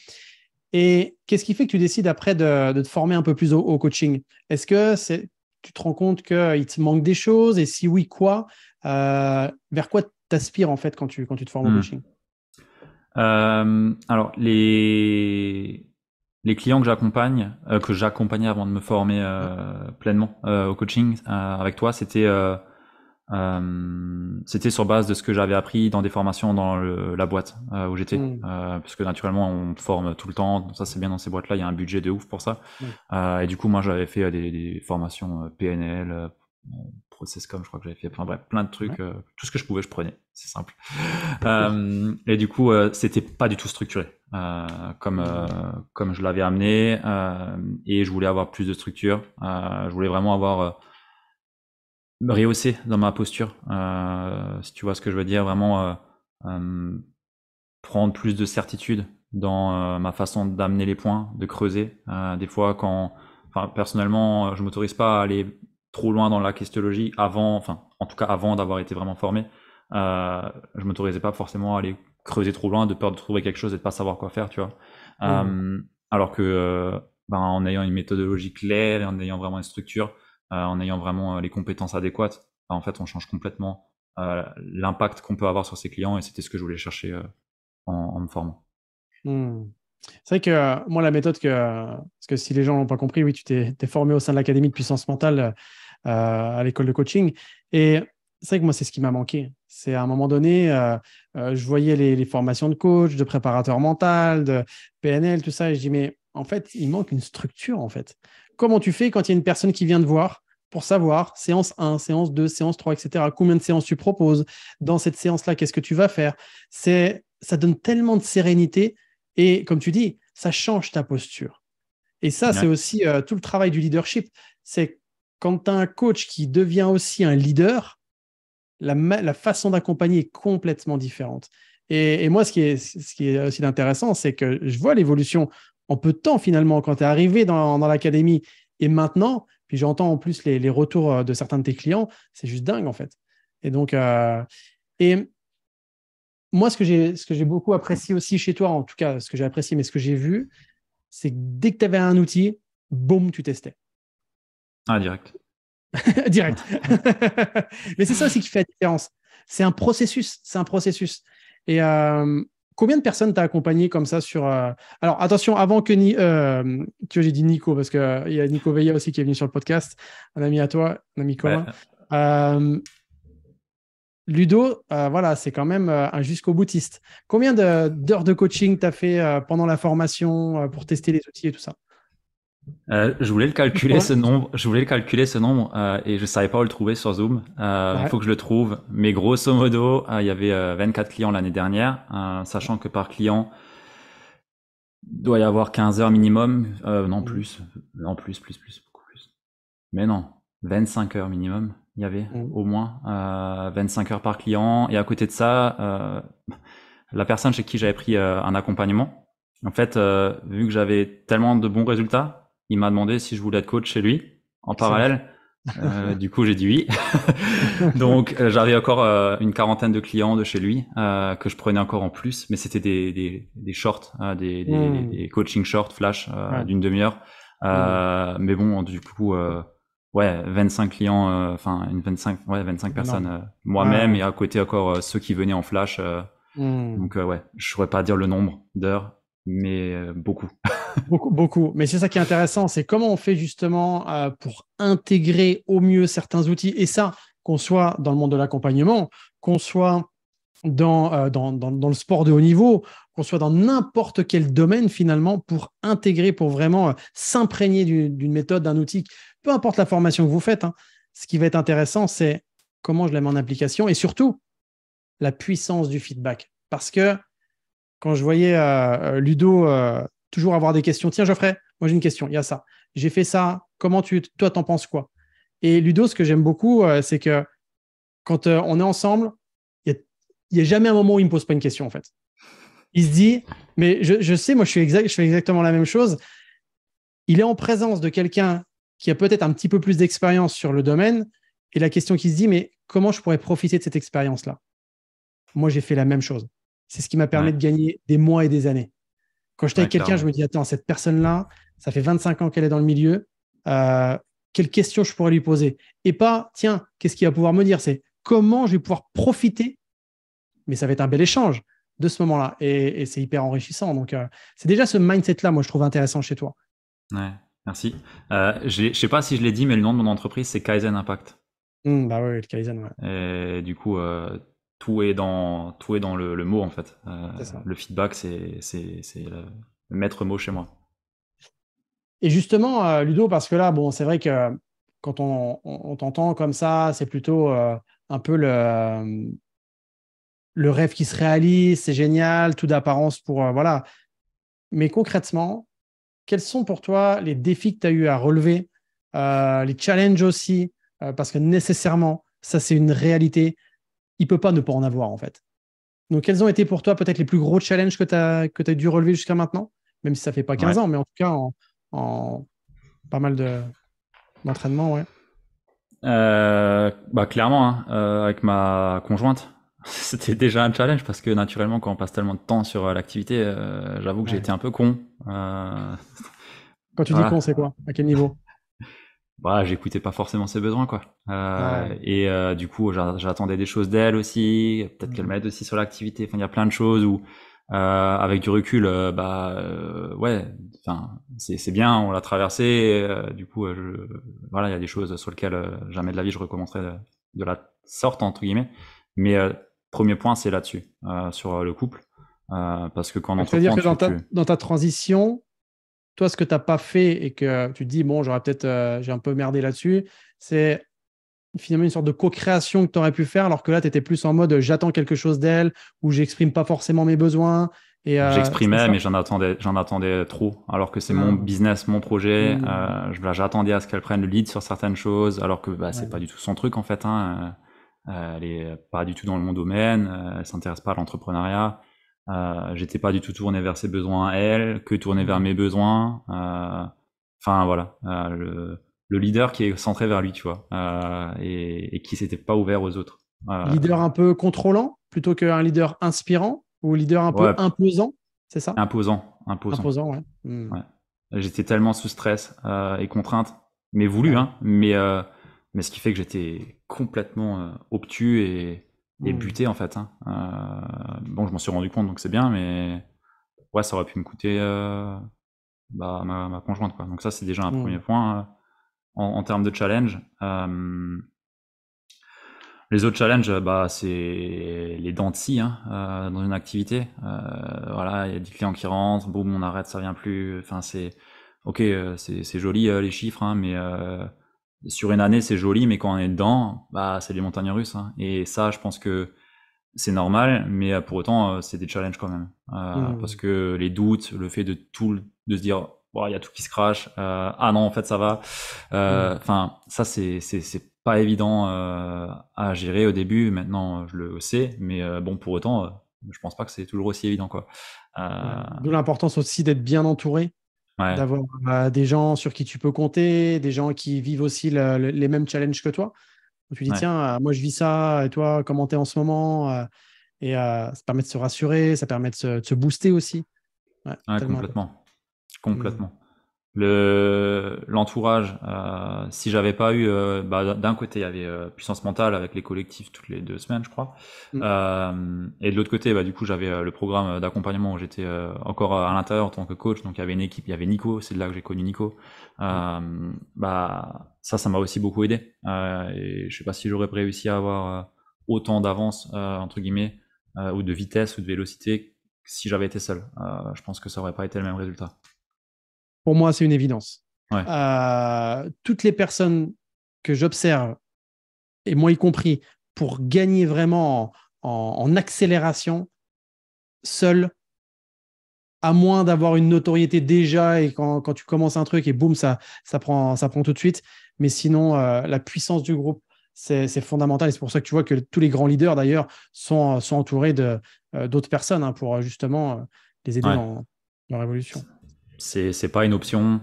Speaker 1: Et qu'est-ce qui fait que tu décides après de te former un peu plus au coaching? Est-ce que tu te rends compte qu'il te manque des choses? Et si oui, quoi? Vers quoi t'aspires en fait quand tu te formes au
Speaker 2: Hmm.
Speaker 1: coaching?
Speaker 2: Alors, les clients que j'accompagnais avant de me former pleinement au coaching avec toi, c'était sur base de ce que j'avais appris dans des formations dans la boîte où j'étais.
Speaker 1: Hmm.
Speaker 2: Parce que naturellement, on forme tout le temps. Ça, c'est bien dans ces boîtes-là. Il y a un budget de ouf pour ça.
Speaker 1: Ouais.
Speaker 2: Et du coup, moi, j'avais fait des formations PNL, ProcessCom, je crois que j'avais fait. Enfin bref, plein de
Speaker 1: Ouais.
Speaker 2: trucs. Tout ce que je pouvais, je prenais. C'est simple. Et du coup, c'était pas du tout structuré comme je l'avais amené. Et je voulais avoir plus de structure. Je voulais vraiment avoir me rehausser dans ma posture, si tu vois ce que je veux dire, vraiment prendre plus de certitude dans ma façon d'amener les points, de creuser. Des fois, enfin, personnellement, je m'autorise pas à aller trop loin dans la questionologie en tout cas avant d'avoir été vraiment formé. Je m'autorisais pas forcément à aller creuser trop loin, de peur de trouver quelque chose et de pas savoir quoi faire, tu vois.
Speaker 1: Hmm.
Speaker 2: Alors que, en ayant une méthodologie claire et en ayant vraiment une structure, en ayant vraiment les compétences adéquates, en fait, on change complètement l'impact qu'on peut avoir sur ses clients et c'était ce que je voulais chercher en me formant.
Speaker 1: Hmm. C'est vrai que moi, la méthode parce que si les gens n'ont pas compris, oui, tu t'es formé au sein de l'Académie de puissance mentale à l'école de coaching. Et c'est vrai que moi, c'est ce qui m'a manqué. C'est à un moment donné, je voyais les formations de coach, de préparateur mental, de PNL, tout ça, et je dis, mais en fait, il manque une structure, en fait. Comment tu fais quand il y a une personne qui vient te voir pour savoir, séance 1, séance 2, séance 3, etc., combien de séances tu proposes? Dans cette séance-là, qu'est-ce que tu vas faire? Ça donne tellement de sérénité et comme tu dis, ça change ta posture. Et ça, c'est
Speaker 2: Ouais.
Speaker 1: aussi tout le travail du leadership. C'est quand tu as un coach qui devient aussi un leader, la façon d'accompagner est complètement différente. Et moi, ce qui est aussi intéressant, c'est que je vois l'évolution en peu de temps finalement quand tu es arrivé dans l'académie et maintenant, puis j'entends en plus les retours de certains de tes clients, c'est juste dingue en fait. Et donc, et moi, ce que j'ai beaucoup apprécié aussi chez toi, en tout cas, ce que j'ai apprécié, mais ce que j'ai vu, c'est que dès que tu avais un outil, boum, tu testais.
Speaker 2: Ah, direct.
Speaker 1: Direct. Mais c'est ça aussi qui fait la différence. C'est un processus. C'est un processus. Et combien de personnes t'as accompagné comme ça sur. Alors, attention, avant que. Tu vois, j'ai dit Nico, parce qu'il y a Nico Veilla aussi qui est venu sur le podcast, un ami à toi, un ami commun. Ouais. Ludo, voilà, c'est quand même un jusqu'au boutiste. Combien d'heures de coaching tu as fait pendant la formation pour tester les outils et tout ça?
Speaker 2: Je voulais le calculer ce nombre. Je voulais le calculer ce nombre et je savais pas où le trouver sur Zoom. Il faut que je le trouve. Mais grosso modo, il y avait 24 clients l'année dernière, sachant que par client doit y avoir 15 heures minimum. Non plus, beaucoup plus. Mais non, 25 heures minimum. Il y avait au moins 25 heures par client. Et à côté de ça, la personne chez qui j'avais pris un accompagnement, en fait, vu que j'avais tellement de bons résultats, il m'a demandé si je voulais être coach chez lui en parallèle. Du coup, j'ai dit oui. Donc, j'avais encore une quarantaine de clients de chez lui que je prenais encore en plus, mais c'était des shorts, des coaching shorts flash d'une demi-heure. Mais bon, du coup, ouais, 25 clients, enfin 25 personnes moi-même et à côté encore ceux qui venaient en flash. Donc ouais, je saurais pas dire le nombre d'heures, mais beaucoup.
Speaker 1: Beaucoup. Mais c'est ça qui est intéressant, c'est comment on fait justement pour intégrer au mieux certains outils. Et ça, qu'on soit dans le monde de l'accompagnement, qu'on soit dans le sport de haut niveau, qu'on soit dans n'importe quel domaine finalement, pour intégrer, pour vraiment s'imprégner d'une méthode, d'un outil, peu importe la formation que vous faites. Hein. Ce qui va être intéressant, c'est comment je la mets en application et surtout la puissance du feedback. Parce que quand je voyais Ludo toujours avoir des questions, tiens Geoffrey, moi j'ai une question, il y a ça, j'ai fait ça, toi t'en penses quoi? Et Ludo, ce que j'aime beaucoup, c'est que quand on est ensemble, il n'y a jamais un moment où il ne me pose pas une question en fait. Il se dit, mais je sais, moi je fais exactement la même chose. Il est en présence de quelqu'un qui a peut-être un petit peu plus d'expérience sur le domaine et la question qui se dit, mais comment je pourrais profiter de cette expérience-là? Moi j'ai fait la même chose. C'est ce qui m'a permis de gagner des mois et des années. Quand j'étais avec quelqu'un, je me dis, attends, cette personne-là, ça fait 25 ans qu'elle est dans le milieu. Quelles questions je pourrais lui poser? Et pas, tiens, qu'est-ce qu'il va pouvoir me dire? C'est comment je vais pouvoir profiter, mais ça va être un bel échange de ce moment-là. Et c'est hyper enrichissant. Donc, c'est déjà ce mindset-là, moi, je trouve intéressant chez toi.
Speaker 2: Ouais, merci. Je sais pas si je l'ai dit, mais le nom de mon entreprise, c'est Kaizen Impact.
Speaker 1: Bah oui, le Kaizen, ouais.
Speaker 2: Et du coup, tout est dans le mot en fait. Le feedback, c'est le maître mot chez moi.
Speaker 1: Et justement, Ludo, parce que là, bon, c'est vrai que quand on t'entend comme ça, c'est plutôt un peu le rêve qui se réalise, c'est génial, tout d'apparence pour voilà. Mais concrètement, quels sont pour toi les défis que tu as eu à relever, les challenges aussi, parce que nécessairement, ça c'est une réalité. Il ne peut pas ne pas en avoir en fait. Donc, quels ont été pour toi peut-être les plus gros challenges que tu as dû relever jusqu'à maintenant, même si ça ne fait pas 15 ans, mais en tout cas en pas mal d'entraînement, ouais.
Speaker 2: Bah clairement, hein, avec ma conjointe, c'était déjà un challenge parce que naturellement, quand on passe tellement de temps sur l'activité, j'avoue que j'ai été un peu con.
Speaker 1: Quand tu dis con, c'est quoi? À quel niveau?
Speaker 2: Bah, j'écoutais pas forcément ses besoins, quoi. Et du coup, j'attendais des choses d'elle aussi, peut-être qu'elle m'aide aussi sur l'activité. Enfin, il y a plein de choses où, avec du recul, ouais, enfin, c'est bien, on l'a traversé. Du coup, voilà, il y a des choses sur lesquelles jamais de la vie je recommencerai de la sorte entre guillemets. Mais premier point, c'est là-dessus, sur le couple, parce que quand on entreprend,
Speaker 1: c'est-à-dire que dans ta transition, toi, ce que tu n'as pas fait et que tu te dis, bon, j'ai un peu merdé là-dessus, c'est finalement une sorte de co-création que tu aurais pu faire, alors que là, tu étais plus en mode j'attends quelque chose d'elle, ou j'exprime pas forcément mes besoins. Et c'est
Speaker 2: J'exprimais,
Speaker 1: ça.
Speaker 2: mais j'en attendais trop. Alors que c'est mon
Speaker 1: Ah,
Speaker 2: business, mon projet.
Speaker 1: hmm,
Speaker 2: J'attendais à ce qu'elle prenne le lead sur certaines choses, alors que bah, c'est pas
Speaker 1: ouais.
Speaker 2: du tout son truc en fait. Hein. Elle est pas du tout dans le bon domaine. Elle s'intéresse pas à l'entrepreneuriat. J'étais pas du tout tourné vers ses besoins à elle, que tourné vers
Speaker 1: Hmm.
Speaker 2: mes besoins. Enfin voilà, le leader qui est centré vers lui, tu vois, et qui s'était pas ouvert aux autres.
Speaker 1: Leader un peu contrôlant plutôt qu'un leader inspirant ou leader un peu
Speaker 2: Ouais,
Speaker 1: imposant, c'est ça?
Speaker 2: imposant, imposant.
Speaker 1: Imposant, ouais. Hmm.
Speaker 2: Ouais. J'étais tellement sous stress et contrainte, mais
Speaker 1: Ah
Speaker 2: voulu,
Speaker 1: oui.
Speaker 2: hein. Mais ce qui fait que j'étais complètement obtus et
Speaker 1: Hmm.
Speaker 2: buté en fait. Hein. Bon, je m'en suis rendu compte, donc c'est bien, mais ouais, ça aurait pu me coûter bah, ma conjointe, quoi. Donc ça, c'est déjà un premier
Speaker 1: Hmm.
Speaker 2: point en termes de challenge. Les autres challenges, bah, c'est les dents de scie hein, dans une activité. Voilà, il y a des clients qui rentrent, boum, on arrête, ça vient plus. Enfin, c'est ok, c'est joli les chiffres, hein, mais sur une année c'est joli, mais quand on est dedans, bah, c'est les montagnes russes. Hein. Et ça, je pense que c'est normal, mais pour autant, c'est des challenges quand même, parce
Speaker 1: Hmm.
Speaker 2: que les doutes, le fait de tout, de se dire, bon, il y a tout qui se crache, ah non, en fait ça va.
Speaker 1: Hmm.
Speaker 2: Enfin, ça c'est pas évident à gérer au début. Maintenant, je le sais, mais bon, pour autant, je pense pas que c'est toujours aussi évident, quoi.
Speaker 1: Ouais.
Speaker 2: Euh,
Speaker 1: D'où l'importance aussi d'être bien entouré,
Speaker 2: ouais,
Speaker 1: d'avoir des gens sur qui tu peux compter, des gens qui vivent aussi les mêmes challenges que toi. Où tu dis,
Speaker 2: ouais,
Speaker 1: tiens, moi je vis ça, et toi, comment t'es en ce moment? Et ça permet de se rassurer, ça permet de se booster aussi. Ouais,
Speaker 2: ouais,
Speaker 1: tellement important.
Speaker 2: complètement,
Speaker 1: Hmm.
Speaker 2: complètement. L'entourage, si j'avais pas eu, bah, d'un côté il y avait puissance mentale avec les collectifs toutes les 2 semaines, je crois,
Speaker 1: Hmm.
Speaker 2: et de l'autre côté, bah, du coup j'avais le programme d'accompagnement où j'étais encore à l'intérieur en tant que coach, donc il y avait une équipe, il y avait Nico, c'est de là que j'ai connu Nico.
Speaker 1: Hmm.
Speaker 2: Bah ça m'a aussi beaucoup aidé, et je sais pas si j'aurais réussi à avoir autant d'avance entre guillemets ou de vitesse ou de vélocité si j'avais été seul. Je pense que ça aurait pas été le même résultat.
Speaker 1: Pour moi, c'est une évidence.
Speaker 2: Ouais,
Speaker 1: Toutes les personnes que j'observe, et moi y compris, pour gagner vraiment en accélération, seul, à moins d'avoir une notoriété déjà et quand tu commences un truc et boum, ça prend tout de suite. Mais sinon, la puissance du groupe, c'est fondamental. Et c'est pour ça que tu vois que tous les grands leaders, d'ailleurs, sont entourés d'autres personnes hein, pour justement les aider
Speaker 2: ouais.
Speaker 1: dans leur évolution.
Speaker 2: C'est pas une option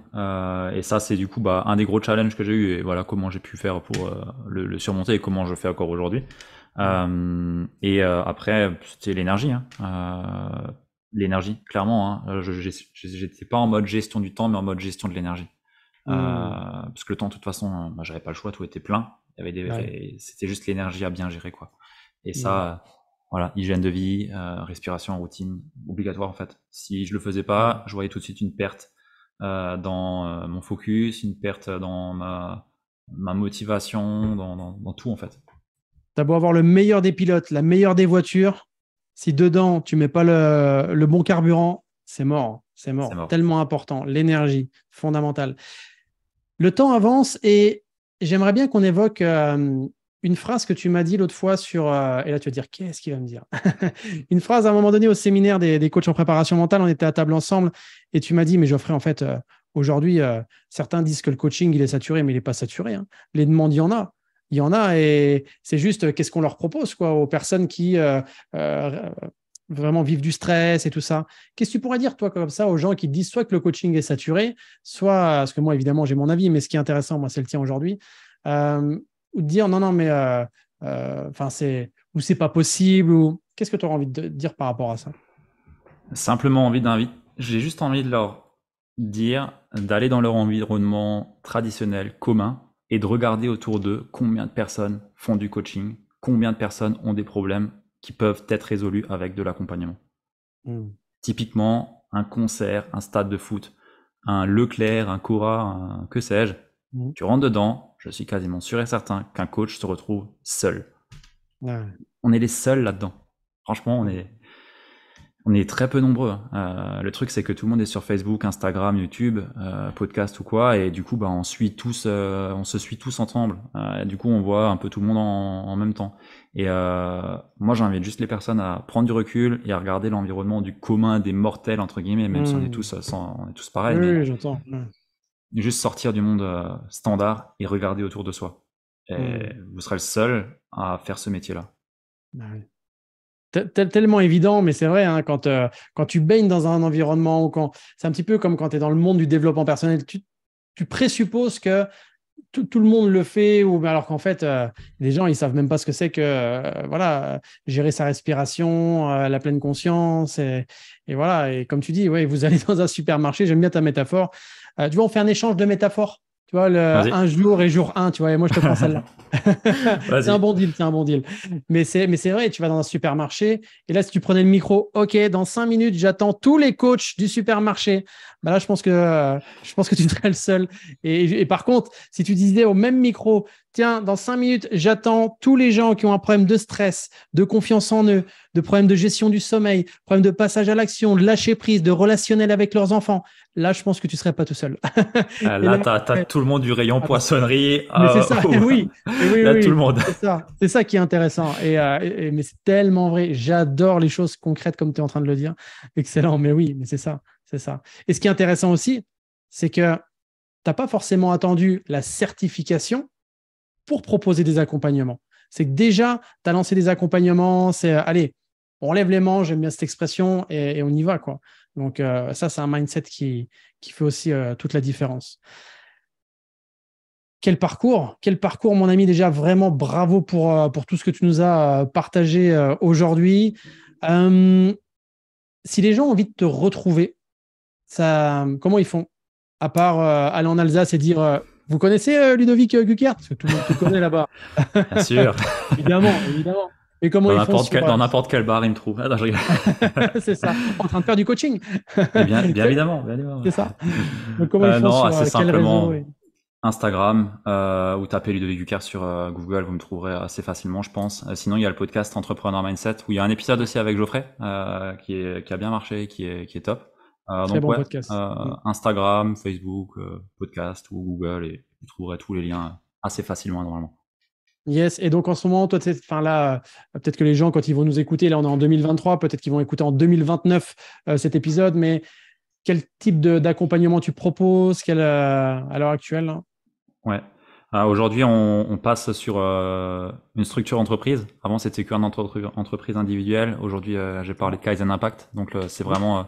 Speaker 2: et ça c'est du coup bah un des gros challenges que j'ai eu et voilà comment j'ai pu faire pour le surmonter et comment je fais encore aujourd'hui.
Speaker 1: Mm.
Speaker 2: Après c'était l'énergie hein. L'énergie clairement hein. J'étais pas en mode gestion du temps mais en mode gestion de l'énergie
Speaker 1: Mm.
Speaker 2: parce que le temps de toute façon bah, j'avais pas le choix, tout était plein, il y avait
Speaker 1: Ouais.
Speaker 2: c'était juste l'énergie à bien gérer quoi. Et
Speaker 1: Mm.
Speaker 2: ça voilà, hygiène de vie, respiration, routine, obligatoire en fait. Si je le faisais
Speaker 1: Mm.
Speaker 2: pas, je voyais tout de suite une perte dans mon focus, une perte dans ma motivation, dans tout en fait.
Speaker 1: T'as beau avoir le meilleur des pilotes, la meilleure des voitures, si dedans tu mets pas le bon carburant, c'est mort. C'est
Speaker 2: C'est
Speaker 1: mort.
Speaker 2: mort.
Speaker 1: Tellement important. L'énergie, fondamentale. Le temps avance et j'aimerais bien qu'on évoque une phrase que tu m'as dit l'autre fois sur. Et là, tu vas dire, qu'est-ce qu'il va me dire? Une phrase à un moment donné au séminaire des coachs en préparation mentale, on était à table ensemble et tu m'as dit, mais Geoffrey, en fait, aujourd'hui, certains disent que le coaching, il est saturé, mais il n'est pas saturé. Hein. Les demandes, il y en a. Il y en a et c'est juste qu'est-ce qu'on leur propose quoi, aux personnes qui euh, vraiment vivent du stress et tout ça. Qu'est-ce que tu pourrais dire, toi, comme ça, aux gens qui disent soit que le coaching est saturé, soit, parce que moi, évidemment, j'ai mon avis, mais ce qui est intéressant, moi, c'est le tien aujourd'hui, ou de dire non, non, mais ou c'est pas possible, ou qu'est-ce que tu auras envie de dire par rapport à ça?
Speaker 2: Simplement j'ai juste envie de leur dire d'aller dans leur environnement traditionnel, commun, et de regarder autour d'eux combien de personnes font du coaching, combien de personnes ont des problèmes qui peuvent être résolus avec de l'accompagnement.
Speaker 1: Mm.
Speaker 2: Typiquement, un concert, un stade de foot, un Leclerc, un Cora, un que sais-je,
Speaker 1: Mm.
Speaker 2: tu rentres dedans, je suis quasiment sûr et certain qu'un coach se retrouve seul.
Speaker 1: Ouais.
Speaker 2: On est les seuls là-dedans. Franchement, on
Speaker 1: Mm.
Speaker 2: est. On est très peu nombreux. Le truc, c'est que tout le monde est sur Facebook, Instagram, YouTube, podcast ou quoi, et du coup, bah, on se suit tous ensemble. Du coup, on voit un peu tout le monde en même temps. Et moi, j'invite juste les personnes à prendre du recul et à regarder l'environnement du commun des mortels entre guillemets, même si on est tous pareils,
Speaker 1: Oui,
Speaker 2: mais
Speaker 1: oui, j'entends. Ouais.
Speaker 2: juste sortir du monde standard et regarder autour de soi. Et vous serez le seul à faire ce métier-là.
Speaker 1: Bah oui. Tellement évident, mais c'est vrai, hein, quand tu baignes dans un environnement ou c'est un petit peu comme quand tu es dans le monde du développement personnel, tu présupposes que tout le monde le fait, alors qu'en fait, les gens, ils savent même pas ce que c'est que voilà, gérer sa respiration, la pleine conscience. Et voilà, et comme tu dis, ouais, vous allez dans un supermarché, j'aime bien ta métaphore. Tu vois, on fait un échange de métaphores. Tu vois,
Speaker 2: Vas-y.
Speaker 1: un jour et jour un, tu vois, et moi, je te prends celle-là. C'est un
Speaker 2: Vas-y.
Speaker 1: bon deal, c'est un bon deal. Mais c'est vrai, tu vas dans un supermarché, et là, si tu prenais le micro, OK, dans 5 minutes, j'attends tous les coachs du supermarché. Bah là, je pense que tu serais le seul. Et par contre, si tu disais au même micro, tiens, dans 5 minutes, j'attends tous les gens qui ont un problème de stress, de confiance en eux, de problème de gestion du sommeil, problème de passage à l'action, de lâcher prise, de relationnel avec leurs enfants. Là, je pense que tu serais pas tout seul. Et
Speaker 2: Là,
Speaker 1: là,
Speaker 2: t'as
Speaker 1: ouais,
Speaker 2: tout le monde du rayon
Speaker 1: attends.
Speaker 2: poissonnerie.
Speaker 1: Mais c'est ça, oui, et oui,
Speaker 2: Là, tout le
Speaker 1: oui,
Speaker 2: monde.
Speaker 1: c'est ça qui est intéressant. Mais c'est tellement vrai. J'adore les choses concrètes comme tu es en train de le dire. Excellent, mais oui, mais c'est ça, c'est ça. Et ce qui est intéressant aussi, c'est que tu n'as pas forcément attendu la certification pour proposer des accompagnements. C'est que déjà, tu as lancé des accompagnements, c'est allez, on lève les manches, j'aime bien cette expression, et on y va, quoi. Donc, ça, c'est un mindset qui fait aussi toute la différence. Quel parcours, mon ami. Déjà, vraiment bravo pour tout ce que tu nous as partagé aujourd'hui. Euh, Si les gens ont envie de te retrouver, comment ils font? À part aller en Alsace et dire vous connaissez Ludovic Guckert? Parce que tout le monde te connaît là-bas.
Speaker 2: Bien sûr.
Speaker 1: Évidemment, évidemment. Et comment ils font
Speaker 2: Dans n'importe quel bar, il me trouve. Ah, non, je rigole.
Speaker 1: C'est ça, en train de faire du coaching.
Speaker 2: Et bien évidemment, bien évidemment.
Speaker 1: C'est ça. Donc, comment ils font
Speaker 2: Non,
Speaker 1: sur
Speaker 2: assez
Speaker 1: quel réseau
Speaker 2: simplement Instagram ou tapez Ludovic Ducard sur Google, vous me trouverez assez facilement, je pense. Sinon, il y a le podcast Entrepreneur Mindset où il y a un épisode aussi avec Geoffrey qui a bien marché, qui est top.
Speaker 1: Très
Speaker 2: Donc
Speaker 1: bon
Speaker 2: ouais,
Speaker 1: podcast.
Speaker 2: Instagram, Facebook, podcast ou Google et vous trouverez tous les liens assez facilement normalement.
Speaker 1: Yes, et donc en ce moment, toi, enfin là, peut-être que les gens, quand ils vont nous écouter, là on est en 2023, peut-être qu'ils vont écouter en 2029 cet épisode, mais quel type d'accompagnement tu proposes à l'heure actuelle là?
Speaker 2: Ouais. Aujourd'hui, on passe sur une structure entreprise. Avant, c'était qu'une entreprise individuelle. Aujourd'hui, j'ai parlé de Kaizen Impact. Donc, c'est vraiment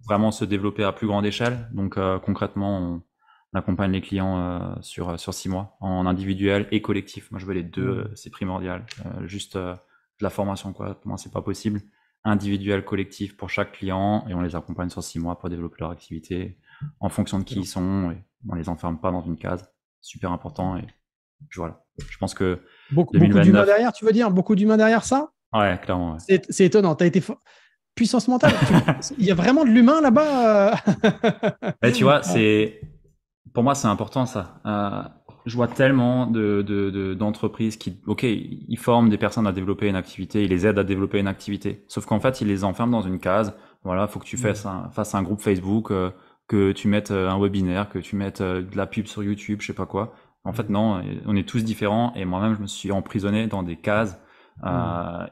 Speaker 2: vraiment se développer à plus grande échelle. Donc, concrètement, on accompagne les clients sur 6 mois en individuel et collectif. Moi, je veux les deux. C'est primordial. Juste de la formation, quoi. Pour moi, c'est pas possible. Individuel, collectif pour chaque client et on les accompagne sur 6 mois pour développer leur activité en fonction de qui ils sont. Et on les enferme pas dans une case. Super important. Et voilà. Je pense que
Speaker 1: Beaucoup d'humains
Speaker 2: 2029.
Speaker 1: derrière, tu veux dire? Beaucoup d'humains derrière ça?
Speaker 2: Ouais, clairement. Ouais.
Speaker 1: C'est étonnant. Tu as été puissance mentale. Il y a vraiment de l'humain là-bas.
Speaker 2: Mais tu vois, pour moi, c'est important ça. Je vois tellement d'entreprises qui, ok, ils forment des personnes à développer une activité, ils les aident à développer une activité. Sauf qu'en fait, ils les enferment dans une case. Voilà, faut que tu fasses un groupe Facebook, que tu mettes un webinaire, que tu mettes de la pub sur YouTube, je sais pas quoi. En fait, non, on est tous différents. Et moi-même, je me suis emprisonné dans des cases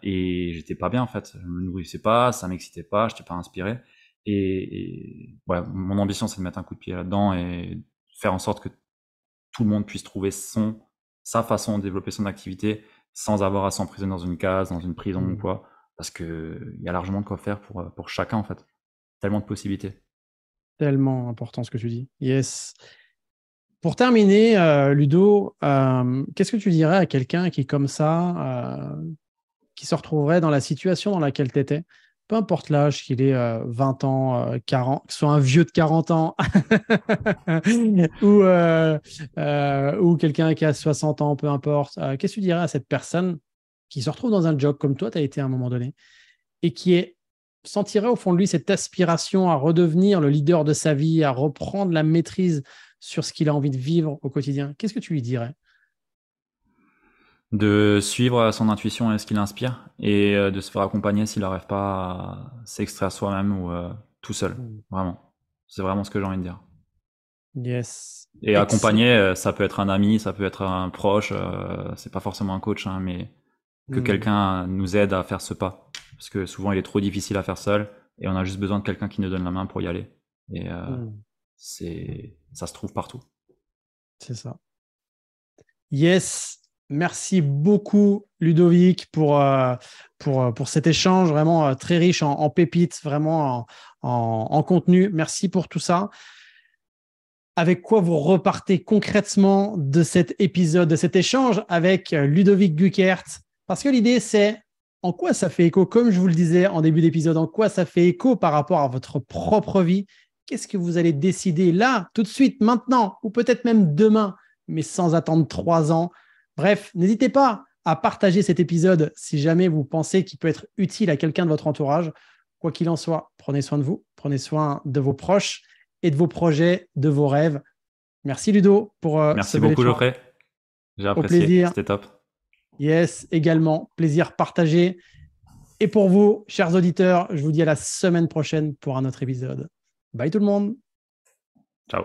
Speaker 2: et j'étais pas bien en fait. Je me nourrissais pas, ça m'excitait pas, j'étais pas inspiré. Et ouais, mon ambition, c'est de mettre un coup de pied là-dedans et faire en sorte que tout le monde puisse trouver sa façon de développer son activité sans avoir à s'emprisonner dans une case, dans une prison ou quoi. Parce que il y a largement de quoi faire pour chacun, en fait. Tellement de possibilités.
Speaker 1: Tellement important ce que tu dis. Yes. Pour terminer, Ludo, qu'est-ce que tu dirais à quelqu'un qui, comme ça, qui se retrouverait dans la situation dans laquelle tu étais, peu importe l'âge, qu'il ait 20 ans, 40, que ce soit un vieux de 40 ans ou quelqu'un qui a 60 ans, peu importe, qu'est-ce que tu dirais à cette personne qui se retrouve dans un job comme toi, tu as été à un moment donné, et sentirait au fond de lui cette aspiration à redevenir le leader de sa vie, à reprendre la maîtrise sur ce qu'il a envie de vivre au quotidien? Qu'est-ce que tu lui dirais?
Speaker 2: De suivre son intuition et ce qui l'inspire, et de se faire accompagner s'il n'arrive pas à s'extraire soi-même ou tout seul. Vraiment. C'est vraiment ce que j'ai envie de dire.
Speaker 1: Yes.
Speaker 2: Et accompagner, ça peut être un ami, ça peut être un proche, c'est pas forcément un coach, hein, mais que quelqu'un nous aide à faire ce pas. Parce que souvent, il est trop difficile à faire seul, et on a juste besoin de quelqu'un qui nous donne la main pour y aller. Et ça se trouve partout.
Speaker 1: C'est ça. Yes. Merci beaucoup, Ludovic, pour cet échange vraiment très riche en pépites, vraiment en contenu. Merci pour tout ça. Avec quoi vous repartez concrètement de cet épisode, de cet échange avec Ludovic Guckert? Parce que l'idée, c'est en quoi ça fait écho, comme je vous le disais en début d'épisode, en quoi ça fait écho par rapport à votre propre vie. Qu'est-ce que vous allez décider là, tout de suite, maintenant, ou peut-être même demain, mais sans attendre 3 ans. Bref, n'hésitez pas à partager cet épisode si jamais vous pensez qu'il peut être utile à quelqu'un de votre entourage. Quoi qu'il en soit, prenez soin de vous, prenez soin de vos proches et de vos projets, de vos rêves. Merci Ludo pour
Speaker 2: Merci beaucoup Geoffrey, j'ai apprécié, c'était top.
Speaker 1: Yes, également, plaisir partagé. Et pour vous, chers auditeurs, je vous dis à la semaine prochaine pour un autre épisode. Bye tout le monde.
Speaker 2: Ciao.